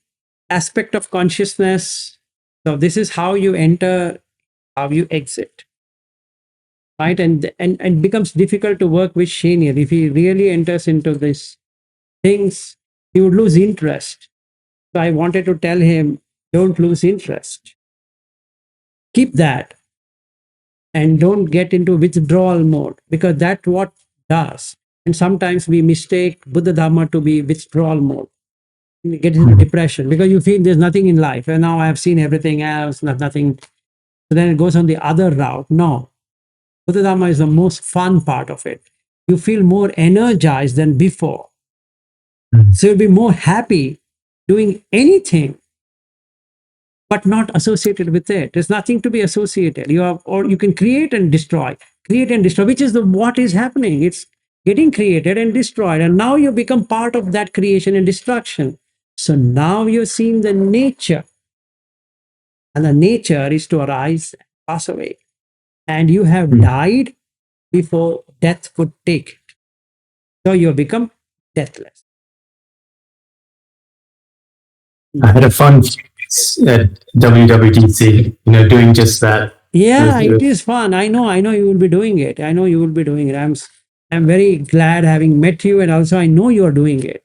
Speaker 1: aspect of consciousness. So this is how you enter, how you exit. Right. And becomes difficult to work with Shanier. If he really enters into these things, he would lose interest. So I wanted to tell him, don't lose interest. Keep that and don't get into withdrawal mode because that's what does. And sometimes we mistake Buddha Dhamma to be withdrawal mode. You get into depression because you feel there's nothing in life. And now I've seen everything else, nothing. So then it goes on the other route. No, Buddha Dhamma is the most fun part of it. You feel more energized than before. So you'll be more happy doing anything, but not associated with it. There's nothing to be associated. You have, or you can create and destroy, which is what is happening. It's getting created and destroyed. And now you become part of that creation and destruction. So now you're seeing the nature. And the nature is to arise and pass away. And you have died before death could take it. So you become deathless.
Speaker 2: I had a fun few days at WWDC, doing just that.
Speaker 1: Yeah, it is fun. I know you will be doing it. I'm very glad having met you, and also I know you are doing it.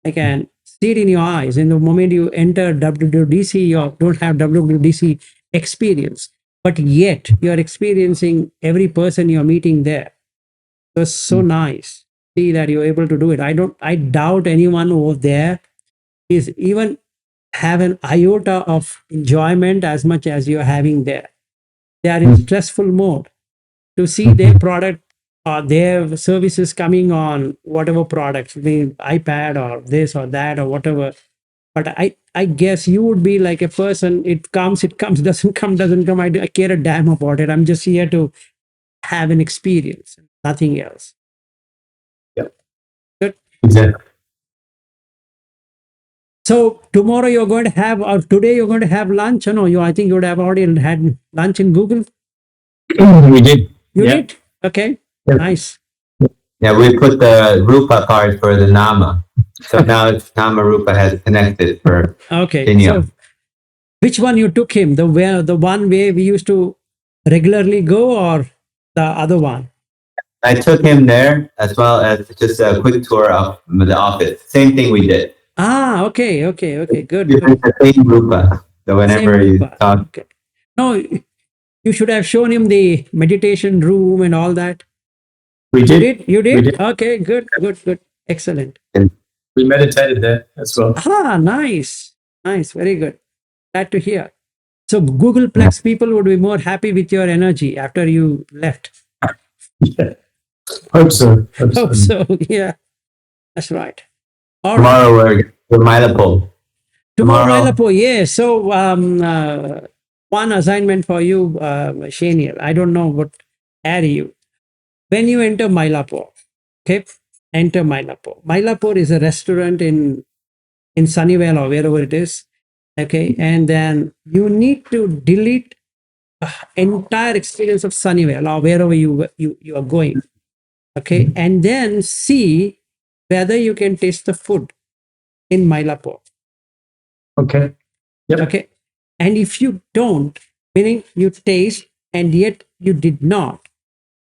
Speaker 1: I can see it in your eyes. In the moment you enter WWDC, you don't have WWDC experience, but yet you are experiencing every person you're meeting there. It was so nice. See that you're able to do it. I doubt anyone over there is even have an iota of enjoyment as much as you're having there. They are in stressful mode to see their product or their services coming on whatever products, the iPad or this or that or whatever. But I guess you would be like a person, it comes, doesn't come. I care a damn about it. I'm just here to have an experience, nothing else.
Speaker 2: Yep.
Speaker 1: Good.
Speaker 2: Exactly.
Speaker 1: So tomorrow you're going to have, or today you're going to have lunch. Or no, I think you would have already had lunch in Google.
Speaker 2: We did.
Speaker 1: You
Speaker 2: Yeah.
Speaker 1: did? Okay.
Speaker 2: Yeah.
Speaker 1: Nice.
Speaker 6: Yeah, we put the Rupa card for the Nama. So now it's Nama Rupa has connected for
Speaker 1: Okay.
Speaker 6: Kenya.
Speaker 1: So which one you took him? The one way we used to regularly go, or the other one?
Speaker 6: I took him there as well as just a quick tour of the office. Same thing we did.
Speaker 1: Ah, okay. Good.
Speaker 6: It's the same Rupa. So whenever
Speaker 1: Same
Speaker 6: you
Speaker 1: Rupa.
Speaker 6: talk,
Speaker 1: Okay. No, you should have shown him the meditation room and all that.
Speaker 2: We did.
Speaker 1: You did?
Speaker 2: We did.
Speaker 1: Okay, good. Excellent.
Speaker 2: We meditated there as well.
Speaker 1: Ah, nice. Very good. Glad to hear. So Googleplex people would be more happy with your energy after you left.
Speaker 2: Yeah. Hope so.
Speaker 1: Hope so. Yeah, that's right. All right.
Speaker 6: tomorrow we're Mylapore.
Speaker 1: Tomorrow,
Speaker 6: Tomorrow.
Speaker 1: Mylapore, yes. So one assignment for you, Shaniel. I don't know what add you. When you enter Mylapore, okay, enter Mylapore. Mylapore is a restaurant in Sunnyvale or wherever it is, okay, and then you need to delete entire experience of Sunnyvale or wherever you are going. Okay. And then see whether you can taste the food in Mylapore.
Speaker 2: Okay. Yep.
Speaker 1: Okay. And if you don't, meaning you taste and yet you did not,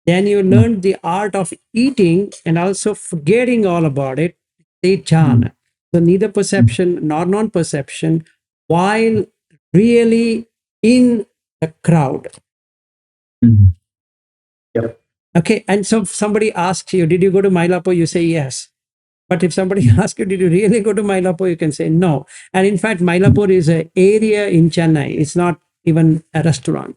Speaker 1: then you learn the art of eating and also forgetting all about it. Jhana. So neither perception nor non-perception while really in the crowd.
Speaker 2: Yep.
Speaker 1: Okay. And so if somebody asks you, did you go to Mylapore? You say yes. But if somebody asks you, did you really go to Mylapore? You can say no. And in fact, Mylapore is an area in Chennai. It's not even a restaurant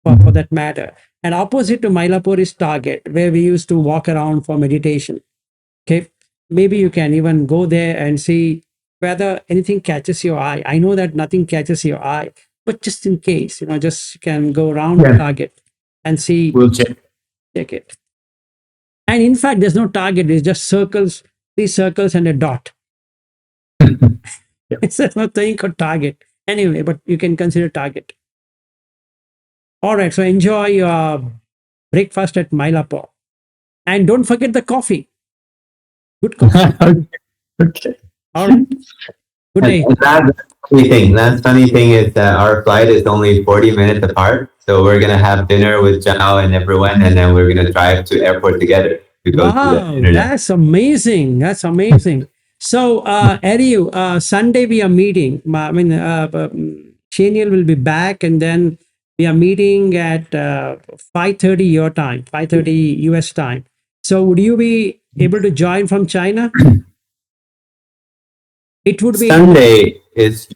Speaker 1: for that matter. And opposite to Mylapore is Target, where we used to walk around for meditation. Okay. Maybe you can even go there and see whether anything catches your eye. I know that nothing catches your eye, but just in case, just you can go around Target and see,
Speaker 2: We'll check.
Speaker 1: it. And in fact, there's no target, it's just circles, 3 circles and a dot. It's nothing called target. Anyway, but you can consider target. All right, so enjoy your breakfast at Mylapore. And don't forget the coffee. Good coffee.
Speaker 2: Okay.
Speaker 1: All right. Good day.
Speaker 6: And last funny thing is that our flight is only 40 minutes apart. So we're going to have dinner with Zhao and everyone, and then we're going to drive to airport together to go to the
Speaker 1: Wow,
Speaker 6: internet.
Speaker 1: that's amazing. That's amazing. So, Ariu, Sunday we are meeting. Shaniel will be back, and then we are meeting at 5:30 your time, 5:30 US time. So, would you be able to join from China? It would be
Speaker 6: Sunday is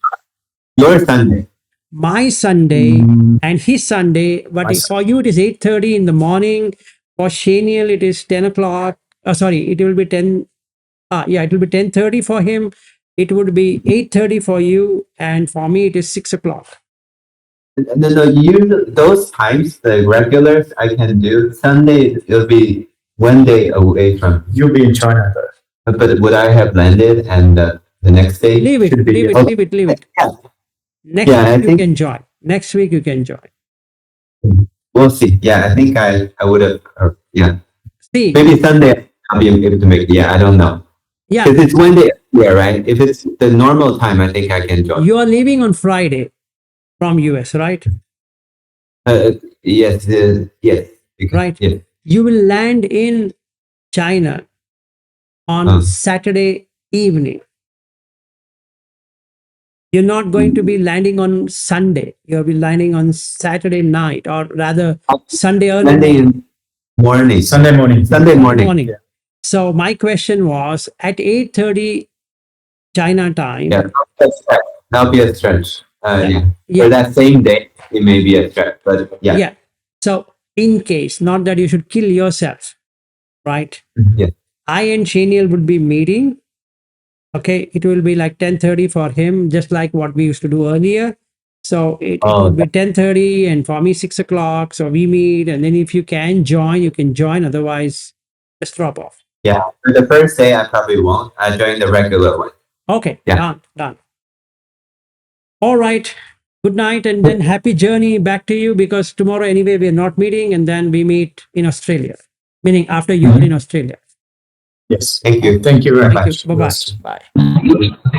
Speaker 6: your Sunday.
Speaker 1: my Sunday and his Sunday, but for you it is 8:30 in the morning. For Shaniel, it is 10 o'clock. It will be 10. It will be 10:30 for him. It would be 8:30 for you, and for me it is 6 o'clock.
Speaker 6: Usually those times, the regulars I can do. Sunday, it'll be one day away from.
Speaker 2: You'll be in China though.
Speaker 6: But would I have landed and the next day?
Speaker 1: Leave it.
Speaker 2: should be-
Speaker 1: Leave it.
Speaker 6: Yeah.
Speaker 1: Next
Speaker 6: Yeah, I
Speaker 1: week you
Speaker 6: think-
Speaker 1: can join. Next week you can join.
Speaker 6: We'll see. Yeah, I think I would have. Yeah,
Speaker 1: See,
Speaker 6: maybe Sunday I'll be able to make it. Yeah, I don't know.
Speaker 1: yeah,
Speaker 6: Because it's one day. Yeah, right. If it's the normal time, I think I can join.
Speaker 1: you are leaving on Friday from US, right?
Speaker 6: Yes. Yes.
Speaker 1: Right.
Speaker 6: Yes.
Speaker 1: You will land in China on Saturday evening. You're not going to be landing on Sunday. You'll be landing on Saturday night, or rather Sunday early
Speaker 6: Morning.
Speaker 2: Sunday morning.
Speaker 6: Sunday morning.
Speaker 1: morning.
Speaker 2: Yeah.
Speaker 1: So my question was at 8:30 China time.
Speaker 6: Yeah, that'll be a stretch. Yeah.
Speaker 1: Yeah.
Speaker 6: For that same day, it may be a stretch, but yeah.
Speaker 1: Yeah. So in case, not that you should kill yourself, right?
Speaker 6: Yeah.
Speaker 1: I and Shaniel would be meeting. Okay, it will be like 10:30 for him, just like what we used to do earlier. So it would be 10:30, and for me 6 o'clock. So we meet, and then if you can join, you can join. Otherwise, just drop off.
Speaker 6: Yeah. For the first day, I probably won't. I join the regular one.
Speaker 1: Okay,
Speaker 6: Yeah.
Speaker 1: done. All right. Good night, and then happy journey back to you, because tomorrow anyway we are not meeting, and then we meet in Australia, meaning after you're in Australia.
Speaker 2: Yes.
Speaker 6: Thank you.
Speaker 2: Thank you very
Speaker 1: Thank
Speaker 2: much.
Speaker 1: you. Bye-bye. Bye.